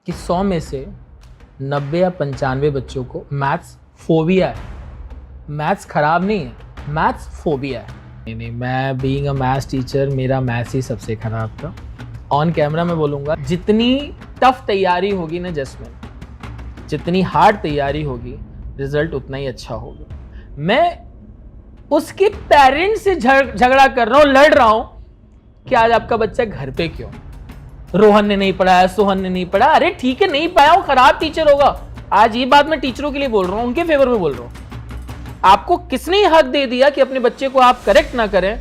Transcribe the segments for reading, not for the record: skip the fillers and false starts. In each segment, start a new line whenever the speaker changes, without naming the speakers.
कि 100 में से 90 या 95 बच्चों को मैथ्स फोबिया है। मैथ्स खराब नहीं है, मैथ्स फोबिया है। नहीं, मैं बीइंग अ मैथ्स टीचर मेरा मैथ्स ही सबसे खराब था। ऑन कैमरा मैं बोलूँगा, जितनी टफ तैयारी होगी ना जसमिन, जितनी हार्ड तैयारी होगी, रिजल्ट उतना ही अच्छा होगा। मैं उसके पेरेंट्स से झगड़ा कर रहा हूँ, लड़ रहा हूँ कि आज आपका बच्चा घर पे क्यों, रोहन ने नहीं पढ़ाया, सोहन ने नहीं पढ़ा। अरे ठीक है, नहीं पाया, वो खराब टीचर होगा। आज ये बात मैं टीचरों के लिए बोल रहा हूं, उनके फेवर में बोल रहा हूं। आपको किसने हक दे दिया कि अपने बच्चे को आप करेक्ट ना करें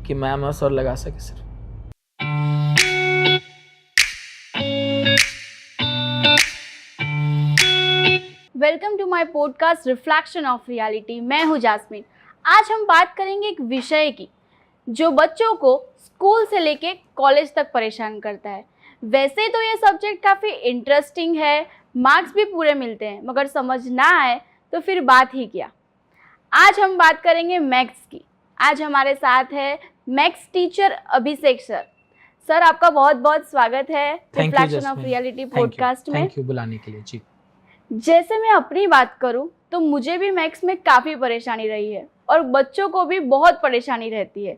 कि मैम और सर लगा सके सिर्फ।
Welcome to my podcast reflection of reality. मैं हूं जास्मिन। आज हम बात करेंगे एक विषय की जो बच्चों को स्कूल से लेके कॉलेज तक परेशान करता है। वैसे तो ये सब्जेक्ट काफ़ी इंटरेस्टिंग है, मार्क्स भी पूरे मिलते हैं, मगर समझ ना आए तो फिर बात ही क्या। आज हम बात करेंगे मैथ्स की। आज हमारे साथ है मैथ्स टीचर अभिषेक सर। सर, आपका बहुत बहुत स्वागत है रिफ्लेक्शन ऑफ रियलिटी पॉडकास्ट में।
थैंक यू बुलाने के लिए जी।
जैसे मैं अपनी बात करूं तो मुझे भी मैथ्स में काफ़ी परेशानी रही है और बच्चों को भी बहुत परेशानी रहती है।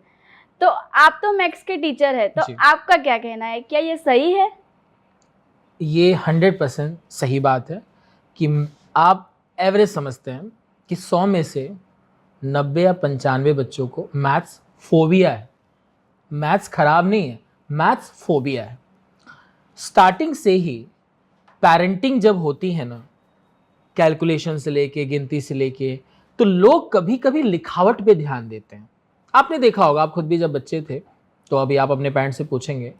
तो आप तो मैथ्स के टीचर हैं, तो आपका क्या कहना है, क्या ये सही है?
ये 100% सही बात है कि आप एवरेज समझते हैं कि 100 में से 90 या 95 बच्चों को मैथ्स फोबिया है। मैथ्स खराब नहीं है, मैथ्स फोबिया है। स्टार्टिंग से ही पेरेंटिंग जब होती है ना, कैलकुलेशन से लेके, गिनती से लेके, तो लोग कभी कभी लिखावट पे ध्यान देते हैं। आपने देखा होगा, आप खुद भी जब बच्चे थे, तो अभी आप अपने पेरेंट्स से पूछेंगे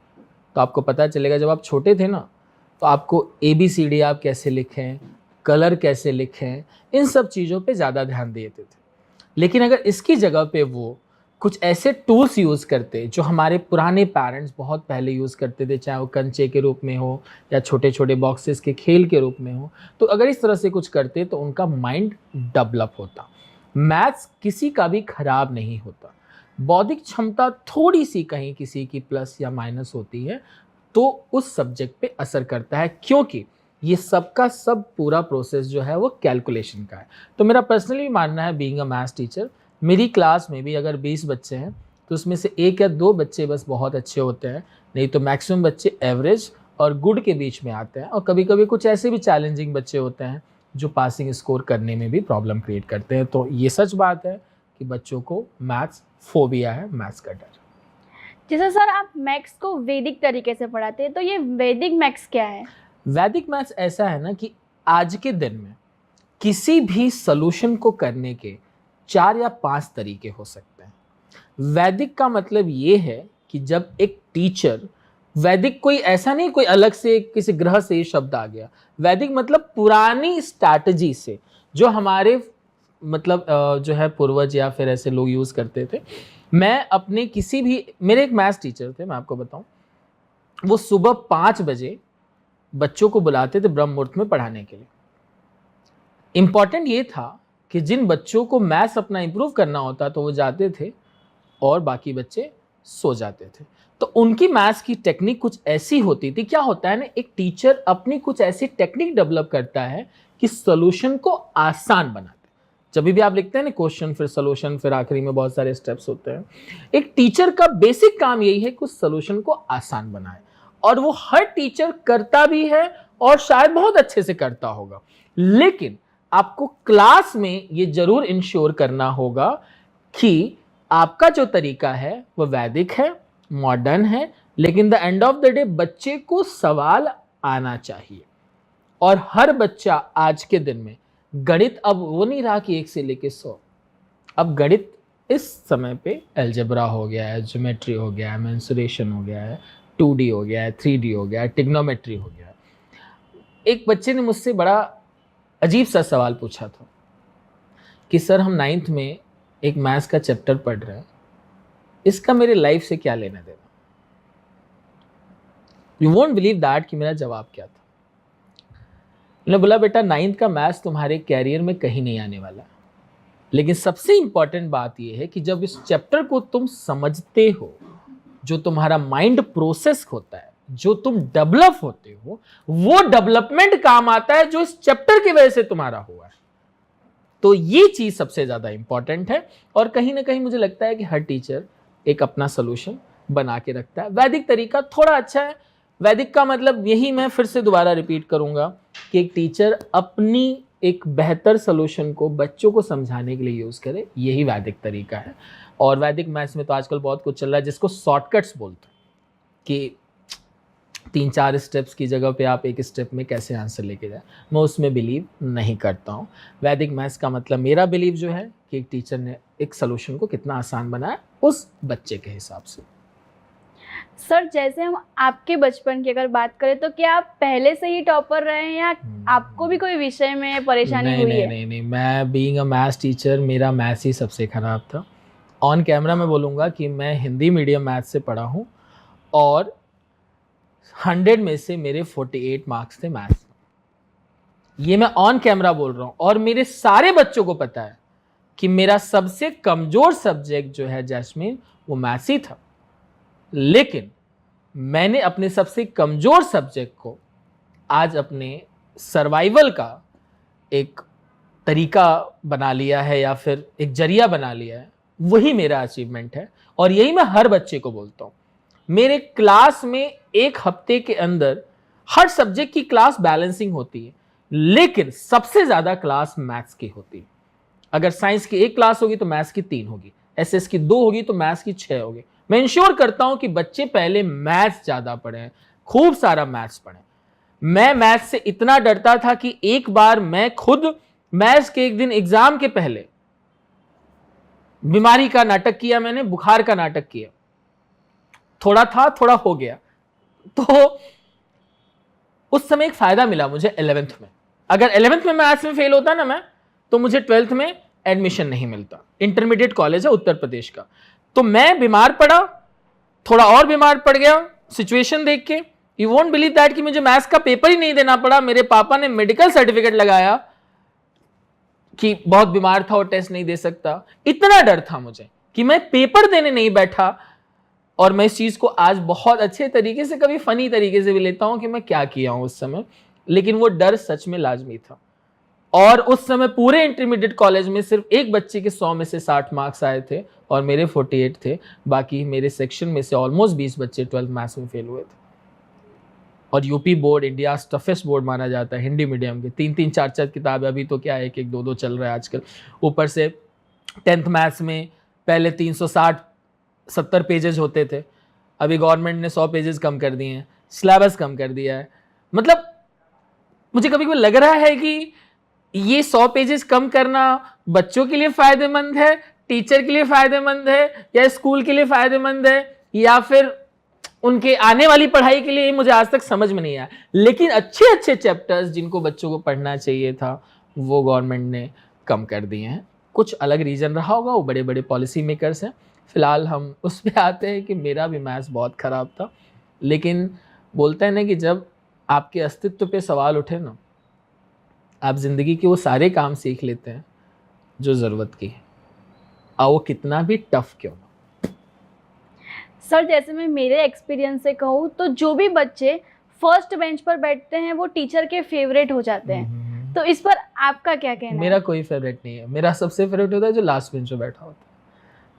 तो आपको पता चलेगा, जब आप छोटे थे ना तो आपको ABCD आप कैसे लिखें, कलर कैसे लिखें, इन सब चीज़ों पे ज़्यादा ध्यान देते थे। लेकिन अगर इसकी जगह पे वो कुछ ऐसे टूल्स यूज़ करते जो हमारे पुराने पेरेंट्स बहुत पहले यूज़ करते थे, चाहे वो कंचे के रूप में हो या छोटे छोटे बॉक्सेस के खेल के रूप में हो, तो अगर इस तरह से कुछ करते तो उनका माइंड डेवलप होता। मैथ्स किसी का भी खराब नहीं होता। बौद्धिक क्षमता थोड़ी सी कहीं किसी की प्लस या माइनस होती है तो उस सब्जेक्ट पे असर करता है, क्योंकि ये सबका सब पूरा प्रोसेस जो है वो कैलकुलेशन का है। तो मेरा पर्सनली मानना है, बीइंग अ मैथ्स टीचर, मेरी क्लास में भी अगर 20 बच्चे हैं तो उसमें से 1 या 2 बच्चे बस बहुत अच्छे होते हैं, नहीं तो मैक्सिमम बच्चे एवरेज और गुड के बीच में आते हैं। और कभी कभी कुछ ऐसे भी चैलेंजिंग बच्चे होते हैं जो पासिंग स्कोर करने में भी प्रॉब्लम क्रिएट करते हैं। तो ये सच बात है कि बच्चों को मैथ्स फोबिया है, मैथ्स का डर।
जैसे सर आप मैथ्स को वैदिक तरीके से पढ़ाते हैं, तो ये वैदिक मैथ्स क्या है?
वैदिक मैथ्स ऐसा है ना कि आज के दिन में किसी भी सॉल्यूशन को करने के 4 या 5 तरीके हो सकते हैं। वैदिक का मतलब ये है कि जब एक टीचर, वैदिक कोई ऐसा नहीं कोई अलग से किसी ग्रह से ये शब्द आ गया। वैदिक मतलब पुरानी स्ट्रैटेजी से, जो हमारे मतलब जो है पूर्वज या फिर ऐसे लोग यूज करते थे। मैं अपने किसी भी, मेरे एक मैथ्स टीचर थे, मैं आपको बताऊं, वो सुबह 5 बजे बच्चों को बुलाते थे ब्रह्म मुहूर्त में पढ़ाने के लिए। इंपॉर्टेंट ये था कि जिन बच्चों को मैथ्स अपना इंप्रूव करना होता तो वो जाते थे और बाकी बच्चे सो जाते थे। तो उनकी मैथ्स की टेक्निक कुछ ऐसी होती थी। क्या होता है ना, एक टीचर अपनी कुछ ऐसी टेक्निक डेवलप करता है कि सॉल्यूशन को आसान बनाते। जब भी आप लिखते हैं ना क्वेश्चन, फिर सॉल्यूशन, फिर आखिरी में बहुत सारे स्टेप्स होते हैं। एक टीचर का बेसिक काम यही है कि उस सॉल्यूशन को आसान बनाए, और वो हर टीचर करता भी है और शायद बहुत अच्छे से करता होगा। लेकिन आपको क्लास में ये जरूर इंश्योर करना होगा कि आपका जो तरीका है वो वैदिक है, मॉडर्न है, लेकिन the end of the day बच्चे को सवाल आना चाहिए। और हर बच्चा आज के दिन में गणित, अब वो नहीं रहा कि 1 से लेके 100, अब गणित इस समय पे अलजेब्रा हो गया है, ज्योमेट्री हो गया है, मेंसुरेशन हो गया है, 2D हो गया है, 3D हो गया है, ट्रिग्नोमेट्री हो गया है। एक बच्चे ने मुझसे बड़ा अजीब सा सवाल पूछा था कि सर हम 9th में एक मैथ्स का चैप्टर पढ़ रहे हैं, इसका मेरे लाइफ से क्या लेना देना। यू वोंट बिलीव दैट कि मेरा जवाब क्या था। मैंने बोला, बेटा 9th का मैथ्स तुम्हारे कैरियर में कहीं नहीं आने वाला, लेकिन सबसे इंपॉर्टेंट बात यह है कि जब इस चैप्टर को तुम समझते हो, जो तुम्हारा माइंड प्रोसेस होता है, जो तुम डेवलप होते हो वो डेवलपमेंट काम आता है जो इस चैप्टर की वजह से तुम्हारा हुआ है। तो ये चीज सबसे ज्यादा इंपॉर्टेंट है और कहीं ना कहीं मुझे लगता है कि हर टीचर एक अपना सोल्यूशन बना के रखता है। वैदिक तरीका थोड़ा अच्छा है। वैदिक का मतलब यही मैं फिर से दोबारा रिपीट करूंगा कि एक टीचर अपनी एक बेहतर सोल्यूशन को बच्चों को समझाने के लिए यूज करे, यही वैदिक तरीका है। और वैदिक मैथ्स में तो आजकल बहुत कुछ चल रहा है जिसको शॉर्टकट्स बोलते हैं कि 3-4 स्टेप्स की जगह पे आप एक स्टेप में कैसे आंसर लेके जाए। मैं उसमें बिलीव नहीं करता हूँ। वैदिक मैथ्स का मतलब मेरा बिलीव जो है कि एक टीचर ने एक सोल्यूशन को कितना आसान बनाया उस बच्चे के हिसाब से।
सर जैसे हम आपके बचपन की अगर बात करें तो क्या आप पहले से ही टॉपर रहे हैं या आपको भी कोई विषय में परेशानी हुई है?
नहीं, मैं बीइंग अ मैथ्स टीचर मेरा मैथ्स ही सबसे खराब था। ऑन कैमरा मैं बोलूँगा कि मैं हिंदी मीडियम मैथ्स से पढ़ा हूँ और 100 में से मेरे 48 मार्क्स थे मैथ्स। ये मैं ऑन कैमरा बोल रहा हूँ और मेरे सारे बच्चों को पता है कि मेरा सबसे कमजोर सब्जेक्ट जो है जैस्मीन वो मैथ्स ही था। लेकिन मैंने अपने सबसे कमजोर सब्जेक्ट को आज अपने सर्वाइवल का एक तरीका बना लिया है या फिर एक जरिया बना लिया है। वही मेरा अचीवमेंट है और यही मैं हर बच्चे को बोलता हूँ। मेरे क्लास में एक हफ्ते के अंदर हर सब्जेक्ट की क्लास बैलेंसिंग होती है, लेकिन सबसे ज्यादा क्लास मैथ्स की होती है। अगर साइंस की एक क्लास होगी तो मैथ्स की 3 होगी, एसएस की 2 होगी तो मैथ्स की 6 होगी। मैं इंश्योर करता हूं कि बच्चे पहले मैथ्स ज्यादा पढ़ें, खूब सारा मैथ्स पढ़ें। मैं मैथ्स से इतना डरता था कि एक बार मैं खुद मैथ्स के एक दिन एग्जाम के पहले बीमारी का नाटक किया, मैंने बुखार का नाटक किया। थोड़ा था, थोड़ा हो गया। तो उस समय एक फायदा मिला मुझे 11th में। अगर 11th में मैथ्स में फेल होता ना मैं, तो मुझे 12th में एडमिशन नहीं मिलता। इंटरमीडिएट कॉलेज है उत्तर प्रदेश का। तो मैं बीमार पड़ा, थोड़ा और बीमार पड़ गया सिचुएशन देख के। यू वोंट बिलीव दैट कि मुझे मैथ्स का पेपर ही नहीं देना पड़ा। मेरे पापा ने मेडिकल सर्टिफिकेट लगाया कि बहुत बीमार था और टेस्ट नहीं दे सकता। इतना डर था मुझे कि मैं पेपर देने नहीं बैठा। और मैं इस चीज को आज बहुत अच्छे तरीके से, कभी फनी तरीके से भी लेता हूं कि मैं क्या किया हूं उस समय। लेकिन वो डर सच में लाजमी था। और उस समय पूरे इंटरमीडिएट कॉलेज में सिर्फ एक बच्चे के 100 में से 60 मार्क्स आए थे और मेरे 48 थे। बाकी मेरे सेक्शन में से ऑलमोस्ट 20 बच्चे 12th मैथ्स में फेल हुए थे। और UP board India toughest board माना जाता है हिंदी मीडियम के। 3-3, 4-4 किताबें, अभी तो क्या 1-1, 2-2 चल रहा है आजकल। ऊपर से 10th मैथ्स में पहले 360-70 पेजेस होते थे, अभी गवर्नमेंट ने 100 पेजेस कम कर दिए हैं, सिलेबस कम कर दिया है। मतलब मुझे कभी कभी लग रहा है कि ये 100 पेजेस कम करना बच्चों के लिए फायदेमंद है, टीचर के लिए फायदेमंद है, या स्कूल के लिए फायदेमंद है, या फिर उनके आने वाली पढ़ाई के लिए, मुझे आज तक समझ में नहीं आया। लेकिन अच्छे अच्छे चैप्टर्स जिनको बच्चों को पढ़ना चाहिए था वो गवर्नमेंट ने कम कर दिए हैं। कुछ अलग रीजन रहा होगा, वो बड़े बड़े पॉलिसी मेकर्स हैं। फिलहाल हम उस पर आते हैं कि मेरा भी मैथ्स बहुत ख़राब था। लेकिन बोलते हैं ना कि जब आपके अस्तित्व पे सवाल उठे ना, आप ज़िंदगी के वो सारे काम सीख लेते हैं जो ज़रूरत की है, और वो कितना भी टफ क्यों ना।
सर जैसे मैं मेरे एक्सपीरियंस से कहूँ तो जो भी बच्चे फर्स्ट बेंच पर बैठते हैं वो टीचर के फेवरेट हो जाते हैं। तो इस पर आपका क्या कहना है?
मेरा कोई फेवरेट नहीं है। मेरा सबसे फेवरेट होता है जो लास्ट बेंच पर बैठा होता है।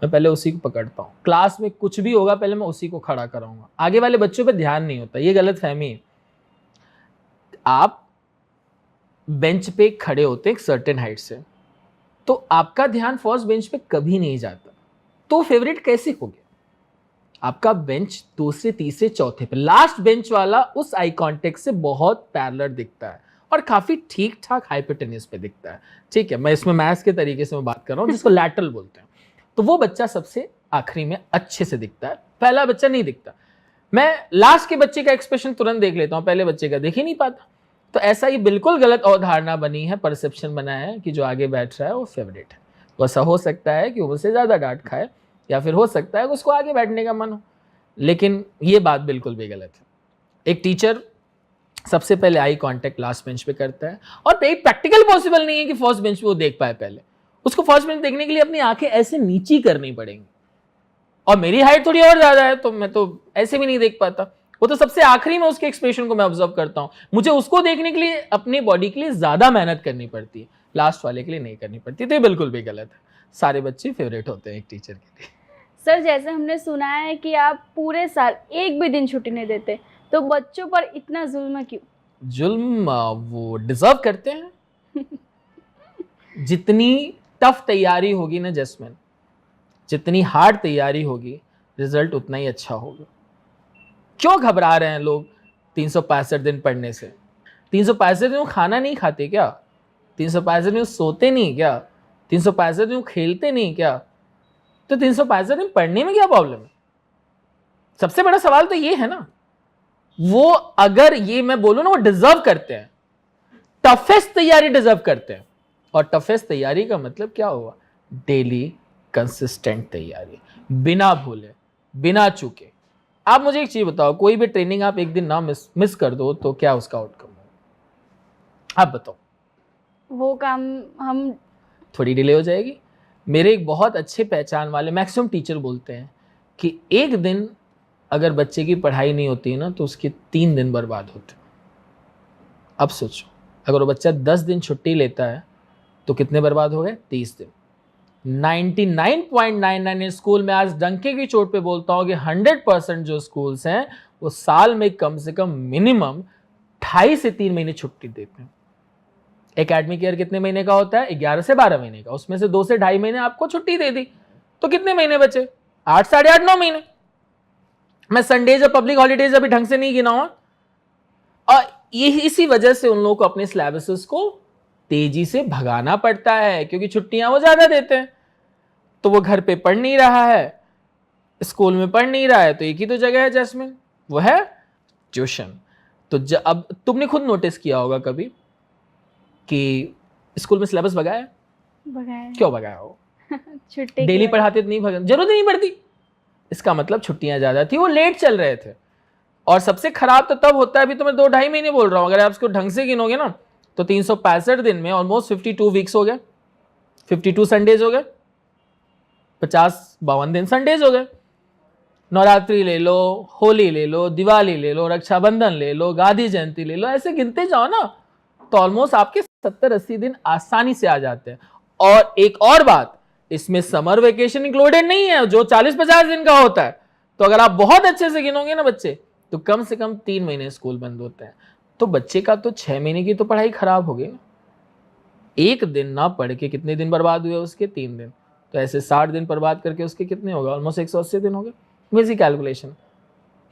मैं पहले उसी को पकड़ता हूँ। क्लास में कुछ भी होगा पहले मैं उसी को खड़ा कराऊंगा। आगे वाले बच्चों पे ध्यान नहीं होता, ये गलत फहमी है। आप बेंच पे खड़े होते हैं एक सर्टेन हाइट से, तो आपका ध्यान फर्स्ट बेंच पे कभी नहीं जाता, तो फेवरेट कैसे हो गया? आपका बेंच दूसरे, तीसरे, चौथे पे, लास्ट बेंच वाला उस आई कांटेक्ट से बहुत पैरेलल दिखता है और काफी ठीक ठाक हाइपोटेन्यूज पे दिखता है। ठीक है, मैं इसमें मैथ्स के तरीके से मैं बात कर रहा हूँ जिसको लैटरल बोलते हैं। तो वो बच्चा सबसे आखिरी में अच्छे से दिखता है, पहला बच्चा नहीं दिखता। मैं लास्ट के बच्चे का एक्सप्रेशन तुरंत देख लेता हूँ, पहले बच्चे का देख ही नहीं पाता। तो ऐसा ही बिल्कुल गलत अवधारणा बनी है, परसेप्शन बना है कि जो आगे बैठ रहा है वो फेवरेट है। तो ऐसा हो सकता है कि वो मुझसे ज़्यादा डांट खाए, या फिर हो सकता है कि उसको आगे बैठने का मन हो। लेकिन ये बात बिल्कुल भी गलत है। एक टीचर सबसे पहले आई कांटेक्ट लास्ट बेंच पे करता है, और प्रैक्टिकल पॉसिबल नहीं है कि फर्स्ट बेंच पे वो देख पाए। पहले उसको फर्स्ट बेंच देखने के लिए अपनी आंखें ऐसे नीची करनी पड़ेंगी, और मेरी हाइट थोड़ी और ज़्यादा है तो मैं तो ऐसे भी नहीं देख पाता। वो तो सबसे आखिरी में उसके एक्सप्रेशन को मैं ऑब्जर्व करता हूँ। मुझे उसको देखने के लिए अपनी बॉडी के लिए ज्यादा मेहनत करनी पड़ती है, लास्ट वाले के लिए नहीं करनी पड़ती। तो ये बिल्कुल भी गलत है। सारे बच्चे फेवरेट होते हैं एक टीचर के लिए।
सर जैसे हमने सुना है कि आप पूरे साल एक भी दिन छुट्टी नहीं देते, तो बच्चों पर इतना जुल्म क्यों?
जुल्म वो डिजर्व करते हैं। जितनी टफ तैयारी होगी ना जैस्मिन, जितनी हार्ड तैयारी होगी, रिजल्ट उतना ही अच्छा होगा। क्यों घबरा रहे हैं लोग 365 दिन पढ़ने से? 365 दिन खाना नहीं खाते क्या? 365 दिन सोते नहीं क्या? 365 दिन खेलते नहीं क्या? तो 365 दिन पढ़ने में क्या प्रॉब्लम है? सबसे बड़ा सवाल तो ये है ना। वो अगर ये मैं बोलूं ना, वो डिजर्व करते हैं, टफेस्ट तैयारी डिजर्व करते हैं। और टफेस्ट तैयारी का मतलब क्या हुआ? डेली कंसिस्टेंट तैयारी, बिना भूले, बिना चूके। आप मुझे एक चीज बताओ, कोई भी ट्रेनिंग आप एक दिन ना मिस कर दो तो क्या उसका आउटकम होगा? आप बताओ।
वो काम हम
थोड़ी डिले हो जाएगी। मेरे एक बहुत अच्छे पहचान वाले मैक्सिमम टीचर बोलते हैं कि एक दिन अगर बच्चे की पढ़ाई नहीं होती है ना, तो उसके 3 दिन बर्बाद होते हैं। अब सोचो, अगर वो बच्चा 10 दिन छुट्टी लेता है तो कितने बर्बाद हो गए? 30 दिन। 99.99 स्कूल में, आज डंके की चोट पे बोलता हूं कि 100% जो स्कूल्स हैं वो साल में कम से कम मिनिमम 2.5 से 3 महीने छुट्टी देते हैं। एकेडमिक ईयर कितने महीने का होता है? 11 से 12 महीने का। उसमें से 2 से 2.5 महीने आपको छुट्टी दे दी, तो कितने महीने बचे? 8, 8.5, 9 महीने। मैं संडेज और पब्लिक हॉलीडेज अभी ढंग से नहीं गिनाऊंगा। और ये इसी वजह से उन लोगों को अपने सिलेबसेस को तेजी से भगाना पड़ता है, क्योंकि छुट्टियां वो ज्यादा देते हैं। तो वो घर पे पढ़ नहीं रहा है, स्कूल में पढ़ नहीं रहा है, तो एक ही तो जगह है जैस्मिन, वो है ट्यूशन। तो अब तुमने खुद नोटिस किया होगा कभी कि स्कूल में सिलेबस भगाया? क्यों भगाया हो?
छुट्टी
डेली पढ़ाते तो नहीं भगा, जरूरत नहीं पड़ती। इसका मतलब छुट्टियां ज्यादा थी, वो लेट चल रहे थे। और सबसे खराब तो तब होता है, अभी तो मैं 2-2.5 महीने बोल रहा हूं, अगर आप इसको ढंग से गिनोगे ना तो 365 दिन में ऑलमोस्ट 52 वीक्स हो गए, 52 संडेज हो गए, 50-52 दिन संडेज हो गए। नवरात्रि ले लो, होली ले लो, दिवाली ले लो, रक्षाबंधन ले लो, गांधी जयंती ले लो, ऐसे गिनते जाओ ना तो ऑलमोस्ट आपके 70-80 दिन आसानी से आ जाते हैं। और एक और बात, इसमें समर वेकेशन इंक्लूडेड नहीं है जो 40-50 दिन का होता है। तो अगर आप बहुत अच्छे से गिनोगे ना बच्चे, तो कम से कम 3 महीने स्कूल बंद होते हैं। तो बच्चे का तो 6 महीने की तो पढ़ाई खराब हो गई ना। एक दिन ना पढ़ के कितने दिन बर्बाद हुए उसके? 3 दिन। तो ऐसे 60 दिन बर्बाद करके उसके कितने हो गए? ऑलमोस्ट 180 दिन हो गए। वैसी कैलकुलेशन।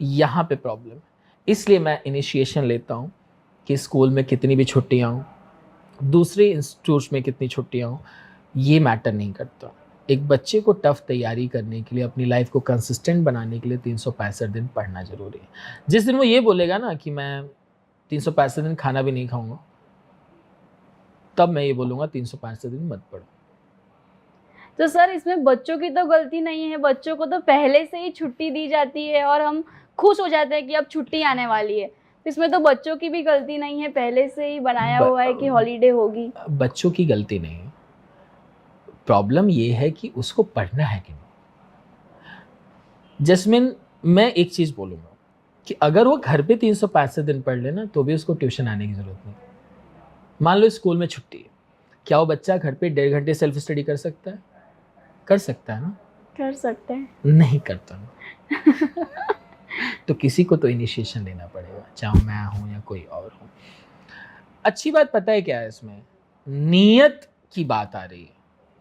यहाँ पे प्रॉब्लम है। इसलिए मैं इनिशिएशन लेता हूँ कि स्कूल में कितनी भी छुट्टियाँ हों, दूसरे इंस्टीट्यूट्स में कितनी छुट्टियाँ हों, ये मैटर नहीं करता। एक बच्चे को टफ तैयारी करने के लिए, अपनी लाइफ को कंसिस्टेंट बनाने के लिए 365 दिन पढ़ना जरूरी है। जिस दिन वो ये बोलेगा ना कि मैं 365 दिन खाना भी नहीं खाऊंगा, तब मैं ये बोलूँगा 365 दिन मत पढ़ो।
तो सर इसमें बच्चों की तो गलती नहीं है, बच्चों को तो पहले से ही छुट्टी दी जाती है और हम खुश हो जाते हैं कि अब छुट्टी आने वाली है। तो इसमें तो बच्चों की भी गलती नहीं है, पहले से ही बनाया हुआ है कि हॉलीडे होगी।
बच्चों की गलती नहीं है, प्रॉब्लम ये है कि उसको पढ़ना है कि नहीं। जैस्मिन, मैं एक चीज बोलूंगा कि अगर वो घर पे 365 दिन पढ़ लेना तो भी उसको ट्यूशन आने की जरूरत नहीं। मान लो स्कूल में छुट्टी है, क्या वो बच्चा घर पे 1.5 घंटे सेल्फ स्टडी कर सकता है? कर सकता है ना?
कर सकते हैं।
नहीं करता ना। तो किसी को तो इनिशिएशन लेना पड़ेगा, चाहे मैं हूं या कोई और हो। अच्छी बात पता है क्या है इसमें? नीयत की बात आ रही है।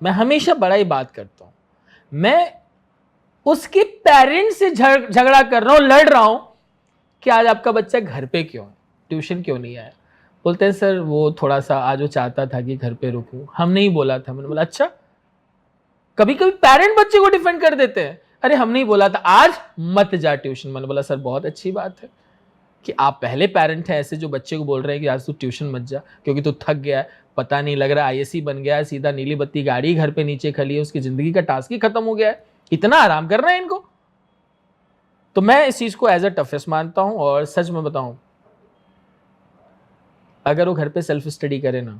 मैं हमेशा बड़ा ही बात करता हूं, मैं उसके पेरेंट्स से झगड़ा कर रहा हूं, लड़ रहा हूं कि आज आपका बच्चा घर पे क्यों है, ट्यूशन क्यों नहीं आया। बोलते हैं सर वो थोड़ा सा आज वो चाहता था कि घर पे रुकूं, हमने ही बोला था। मैंने बोला अच्छा। कभी कभी पेरेंट बच्चे को डिफेंड कर देते हैं, अरे हमने ही बोला था आज मत जा ट्यूशन। मैंने बोला सर बहुत अच्छी बात है कि आप पहले पेरेंट हैं ऐसे जो बच्चे को बोल रहे हैं कि आज तू ट्यूशन मत जा क्योंकि तू थक गया है, पता नहीं लग रहा आईएएस बन गया है, सीधा नीली बत्ती गाड़ी घर पे नीचे खड़ी है, उसकी जिंदगी का टास्क ही खत्म हो गया है, इतना आराम करना है इनको। तो मैं इस चीज को एज अ टफेस्ट मानता हूं। और सच में बताऊं, अगर वो घर पे सेल्फ स्टडी करे ना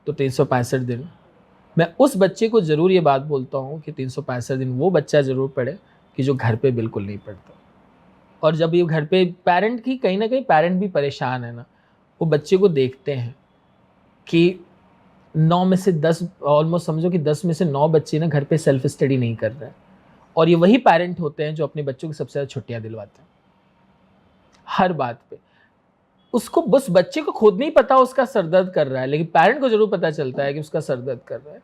तो 365 दिन मैं उस बच्चे को जरूर ये बात बोलता हूं कि 365 दिन वो बच्चा जरूर पढ़े कि जो घर पे बिल्कुल नहीं पढ़ता। और जब ये घर पे पेरेंट की कहीं ना कहीं पेरेंट भी परेशान है ना, वो बच्चे को देखते हैं कि 9 में से 10, ऑलमोस्ट समझो कि 10 में से 9 बच्चे ना घर पे सेल्फ स्टडी नहीं कर रहे हैं, और ये वही पेरेंट होते हैं जो अपने बच्चों को सबसे ज़्यादा छुट्टियां दिलवाते हैं हर बात पे। उसको बस बच्चे को खुद नहीं पता उसका सरदर्द कर रहा है, लेकिन पेरेंट को जरूर पता चलता है कि उसका सरदर्द कर रहा है।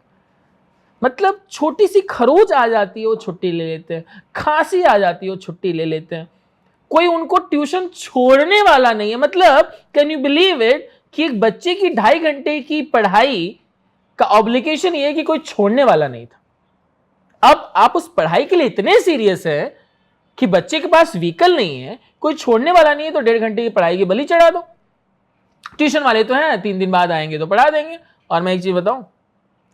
मतलब छोटी सी खरोच आ जाती है वो छुट्टी ले लेते हैं, खांसी आ जाती है वो छुट्टी ले लेते हैं, कोई उनको ट्यूशन छोड़ने वाला नहीं है। मतलब कैन यू बिलीव इट कि एक बच्चे की 2.5 घंटे की पढ़ाई का ऑब्लिगेशन ये है कि कोई छोड़ने वाला नहीं था। अब आप उस पढ़ाई के लिए इतने सीरियस हैं कि बच्चे के पास व्हीकल नहीं है, कोई छोड़ने वाला नहीं है, तो 1.5 घंटे की पढ़ाई की बलि चढ़ा दो। ट्यूशन वाले तो हैं 3 दिन बाद आएंगे तो पढ़ा देंगे। और मैं एक चीज बताऊं,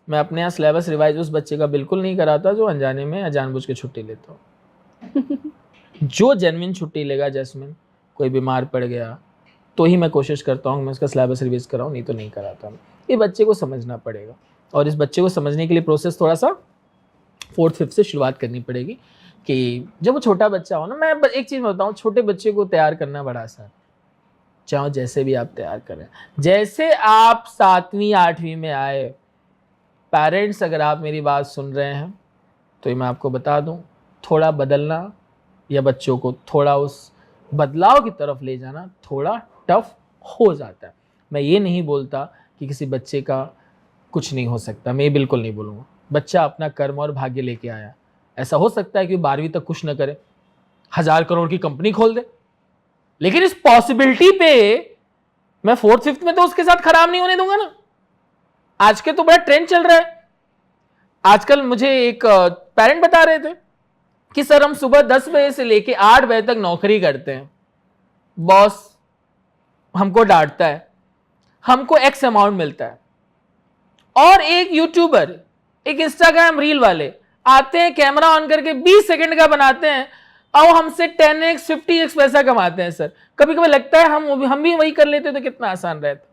मैं अपने यहाँ सिलेबस रिवाइज उस बच्चे का बिल्कुल नहीं कराता जो अनजाने में या जानबूझ के छुट्टी लेता हूँ। जो जेन्युइन छुट्टी लेगा जैस्मिन, कोई बीमार पड़ गया तो ही मैं कोशिश करता हूँ मैं उसका सिलेबस रिवाइज कराऊँ, नहीं तो नहीं कराता मैं। ये बच्चे को समझना पड़ेगा, और इस बच्चे को समझने के लिए प्रोसेस थोड़ा सा 4th 5th से शुरुआत करनी पड़ेगी कि जब वो छोटा बच्चा हो ना। मैं एक चीज़ बताऊँ, छोटे बच्चे को तैयार करना बड़ा आसान, चाहो जैसे भी आप तैयार करें। जैसे आप 7वीं 8वीं में आए, पेरेंट्स अगर आप मेरी बात सुन रहे हैं तो ये मैं आपको बता दूं, थोड़ा बदलना या बच्चों को थोड़ा उस बदलाव की तरफ ले जाना थोड़ा टफ हो जाता है। मैं ये नहीं बोलता कि किसी बच्चे का कुछ नहीं हो सकता, मैं ये बिल्कुल नहीं बोलूँगा। बच्चा अपना कर्म और भाग्य लेके आया, ऐसा हो सकता है कि 12वीं तक कुछ न करे, 1000 करोड़ की कंपनी खोल दे, लेकिन इस पॉसिबिलिटी पे मैं 4th 5th में तो उसके साथ खराब नहीं होने दूंगा ना। आज के तो बड़ा ट्रेंड चल रहा है। आजकल मुझे एक पेरेंट बता रहे थे कि सर हम सुबह 10 बजे से लेके 8 बजे तक नौकरी करते हैं, बॉस हमको डांटता है, हमको एक्स अमाउंट मिलता है, और एक यूट्यूबर, एक इंस्टाग्राम रील वाले आते हैं, कैमरा ऑन करके 20 सेकंड का बनाते हैं और हमसे 10x 50x पैसा कमाते हैं। सर कभी कभी लगता है हम भी वही कर लेते तो कितना आसान रहता।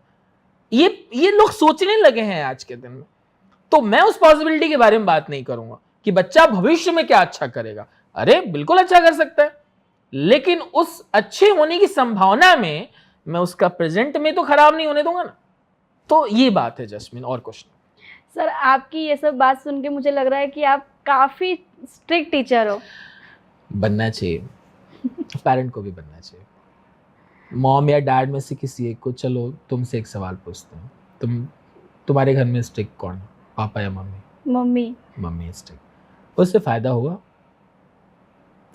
ये लोग सोचने लगे हैं आज के दिन में। तो मैं उस पॉसिबिलिटी के बारे में बात नहीं करूंगा कि बच्चा भविष्य में क्या अच्छा करेगा। अरे बिल्कुल अच्छा कर सकता है, लेकिन उस अच्छे होने की संभावना में मैं उसका प्रेजेंट में तो खराब नहीं होने दूंगा ना। तो ये बात है जस्मिन, और कुछ नहीं।
सर आपकी ये सब बात सुन के मुझे लग रहा है कि आप काफ़ी स्ट्रिक्ट टीचर हो।
बनना चाहिए, पेरेंट को भी बनना चाहिए। मॉम या डैड में से किसी एक को, चलो तुमसे एक सवाल पूछते हैं, तुम्हारे घर में स्ट्रिक्ट कौन है, पापा या मम्मी?
मम्मी।
Mummy strict. उससे फायदा होगा?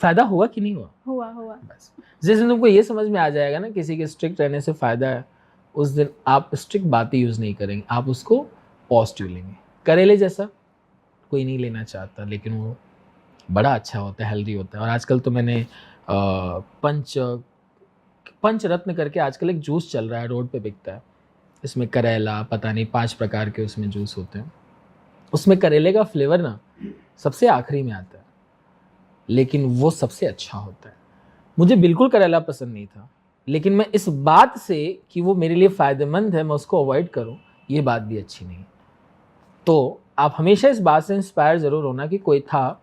फायदा हुआ कि नहीं हुआ?
हुआ।
बस जिस दिन तुमको ये समझ में आ जाएगा ना किसी के स्ट्रिक्ट रहने से फायदा है, उस दिन आप स्ट्रिक्ट बातें यूज नहीं करेंगे, आप उसको पॉजिटिव लेंगे। करेले जैसा कोई नहीं लेना चाहता, लेकिन वो बड़ा अच्छा होता है, हेल्दी होता है। और आजकल तो मैंने पंच रत्न करके आजकल एक जूस चल रहा है, रोड पे बिकता है। इसमें करेला, पता नहीं 5 प्रकार के उसमें जूस होते हैं। उसमें करेले का फ्लेवर ना सबसे आखिरी में आता है, लेकिन वो सबसे अच्छा होता है। मुझे बिल्कुल करेला पसंद नहीं था, लेकिन मैं इस बात से कि वो मेरे लिए फ़ायदेमंद है मैं उसको अवॉइड करूं, ये बात भी अच्छी नहीं। तो आप हमेशा इस बात से इंस्पायर ज़रूर होना कि कोई था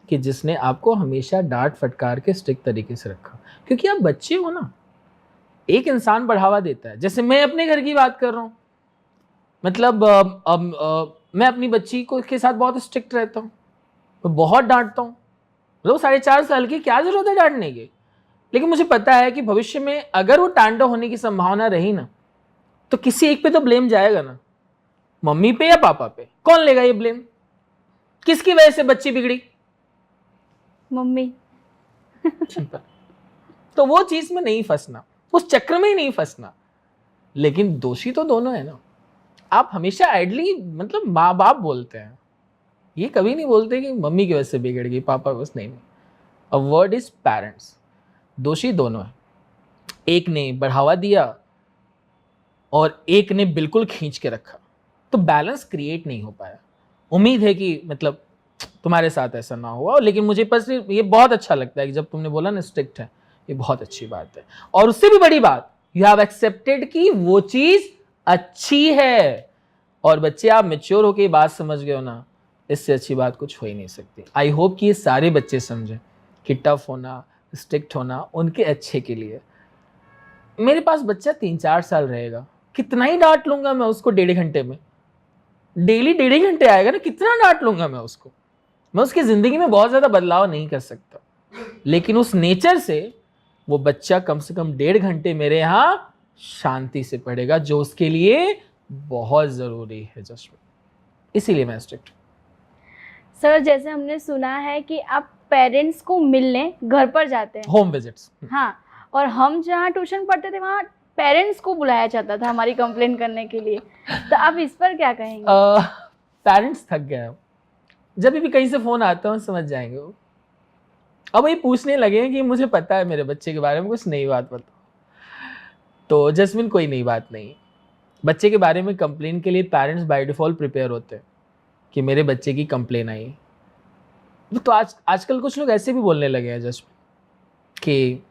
कि जिसने आपको हमेशा डांट फटकार के स्ट्रिक्ट तरीके से रखा, क्योंकि आप बच्चे हो ना। एक इंसान बढ़ावा देता है, जैसे मैं अपने घर की बात कर रहा हूँ, मतलब मैं अपनी बच्ची को के साथ बहुत स्ट्रिक्ट रहता हूँ, मैं बहुत डांटता हूँ। मतलब 4.5 साल की, क्या जरूरत है डांटने की, लेकिन मुझे पता है कि भविष्य में अगर वो टांडव होने की संभावना रही ना, तो किसी एक पे तो ब्लेम जाएगा ना, मम्मी पे या पापा पे। कौन लेगा ये ब्लेम? किसकी वजह से बच्ची बिगड़ी?
मम्मी।
तो वो चीज में नहीं फंसना, उस चक्र में ही नहीं फंसना, लेकिन दोषी तो दोनों है ना। आप हमेशा आइडली मतलब माँ बाप बोलते हैं, ये कभी नहीं बोलते कि मम्मी की वजह से बिगड़ गई, पापा बस नहीं। अ वर्ड इज पेरेंट्स, दोषी दोनों है। एक ने बढ़ावा दिया और एक ने बिल्कुल खींच के रखा, तो बैलेंस क्रिएट नहीं हो पाया। उम्मीद है कि मतलब तुम्हारे साथ ऐसा ना हुआ, लेकिन मुझे पर्सनली ये बहुत अच्छा लगता है कि जब तुमने बोला ना स्ट्रिक्ट है, ये बहुत अच्छी बात है। और उससे भी बड़ी बात, यू हैव एक्सेप्टेड कि वो चीज अच्छी है। और बच्चे आप मैच्योर होकर ये बात समझ गए हो ना, इससे अच्छी बात कुछ हो ही नहीं सकती। आई होप कि ये सारे बच्चे समझें कि टफ होना, स्ट्रिक्ट होना उनके अच्छे के लिए। मेरे पास बच्चा 3-4 साल रहेगा, कितना ही डांट लूंगा मैं उसको 1.5 घंटे में, डेली 1.5 घंटे आएगा ना, कितना डांट लूंगा मैं उसको। मैं उसकी जिंदगी में बहुत ज्यादा बदलाव नहीं कर सकता, लेकिन उस नेचर से वो बच्चा कम से कम 1.5 घंटे मेरे यहाँ शांति से पढ़ेगा, जो उसके लिए बहुत जरूरी है जस्ट, इसीलिए मैं स्ट्रिक्ट।
सर जैसे हमने सुना है कि आप पेरेंट्स को मिलने घर पर जाते हैं,
होम विजिट्स।
हाँ, और हम जहाँ ट्यूशन पढ़ते थे वहाँ पेरेंट्स को बुलाया जाता था हमारी कंप्लेन करने के लिए, तो आप इस पर क्या कहेंगे?
पेरेंट्स थक गए हैं, जब भी कहीं से फोन आता है समझ जाएंगे वो, अब वही पूछने लगे कि मुझे पता है मेरे बच्चे के बारे में कुछ नई बात बताओ। तो जस्मिन कोई नई बात नहीं, बच्चे के बारे में कंप्लेन के लिए पेरेंट्स बाय डिफॉल्ट प्रिपेयर होते हैं कि मेरे बच्चे की कंप्लेन आई। तो आजकल कुछ लोग ऐसे भी बोलने लगे हैं जस्मिन कि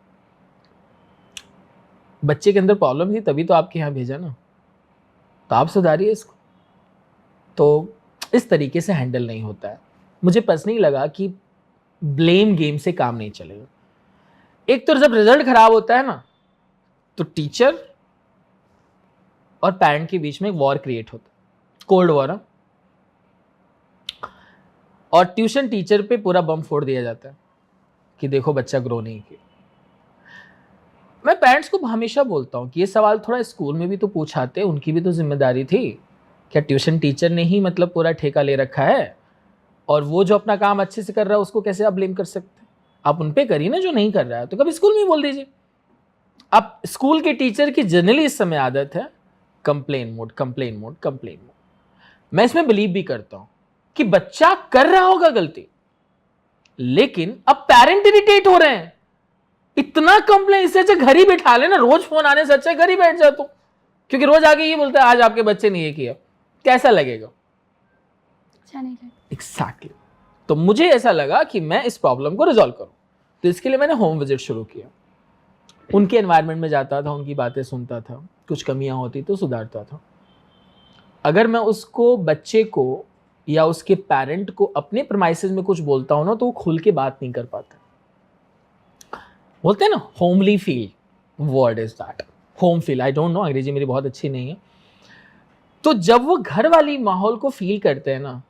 बच्चे के अंदर प्रॉब्लम थी तभी तो आपके यहाँ भेजा ना, तो आप सुधारिए इसको। तो इस तरीके से हैंडल नहीं होता है। मुझे पर्सनली लगा कि ब्लेम गेम से काम नहीं चलेगा। एक तो जब रिजल्ट खराब होता है ना, तो टीचर और पेरेंट के बीच में एक वॉर क्रिएट होता है, कोल्ड वॉर, और ट्यूशन टीचर पे पूरा बम फोड़ दिया जाता है कि देखो बच्चा ग्रो नहीं किया। मैं पेरेंट्स को हमेशा बोलता हूँ कि ये सवाल थोड़ा स्कूल में भी तो पूछाते, उनकी भी तो जिम्मेदारी थी। क्या ट्यूशन टीचर ने ही मतलब पूरा ठेका ले रखा है, और वो जो अपना काम अच्छे से कर रहा है उसको कैसे आप ब्लेम कर सकते हैं? आप उन पे करिए ना जो नहीं कर रहा है, तो कभी स्कूल में ही बोल दीजिए। अब स्कूल के टीचर की जनरली इस समय आदत है complain mode, complain mode, complain mode. मैं इसमें बिलीव भी करता हूं कि बच्चा कर रहा होगा गलती, लेकिन अब पेरेंट इरिटेट हो रहे हैं, इतना कंप्लेन, इससे अच्छा घर ही बैठा लेना, रोज फोन आने से अच्छा घर ही बैठ जा तू, क्योंकि रोज आके ये बोलता है आज आपके बच्चे ने ये किया, कैसा लगेगा?
अच्छा नहीं लगेगा।
एग्जैक्टली। तो मुझे ऐसा लगा कि मैं इस प्रॉब्लम को रिजॉल्व करूं, तो इसके लिए मैंने होम विजिट शुरू किया। उनके एनवायरनमेंट में जाता था, उनकी बातें सुनता था, कुछ कमियां होती तो सुधारता था। अगर मैं उसको, बच्चे को या उसके पेरेंट को अपने प्रेमाइसेस में कुछ बोलता हूं ना, तो वो खुल के बात नहीं कर पाता। बोलते हैं ना homely feel, word is that, home feel. I don't know, अंग्रेजी मेरी बहुत अच्छी नहीं है। तो जब वो घर वाली माहौल को फील करते हैं ना,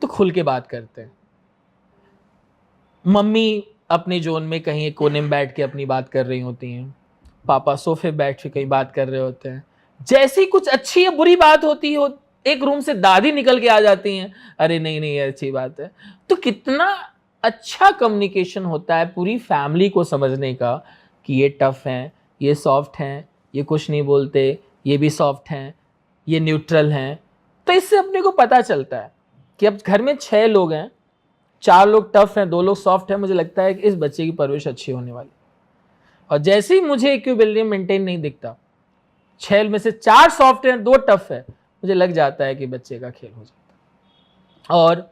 तो खुल के बात करते हैं। मम्मी अपने जोन में कहीं एक कोने में बैठ के अपनी बात कर रही होती हैं, पापा सोफे बैठ के कहीं बात कर रहे होते हैं। जैसी कुछ अच्छी या बुरी बात होती है, एक रूम से दादी निकल के आ जाती हैं, अरे नहीं नहीं ये अच्छी बात है। तो कितना अच्छा कम्युनिकेशन होता है पूरी फैमिली को समझने का कि ये टफ हैं, ये सॉफ्ट हैं, ये कुछ नहीं बोलते, ये भी सॉफ्ट हैं, ये न्यूट्रल हैं। तो इससे अपने को पता चलता है कि अब घर में 6 लोग हैं, 4 लोग टफ हैं, 2 लोग सॉफ्ट हैं, मुझे लगता है कि इस बच्चे की परवरिश अच्छी होने वाली। और जैसे ही मुझे इक्विलिब्रियम मेंटेन नहीं दिखता, 6 में से 4 सॉफ्ट हैं, 2 टफ है, मुझे लग जाता है कि बच्चे का खेल हो जाता है। और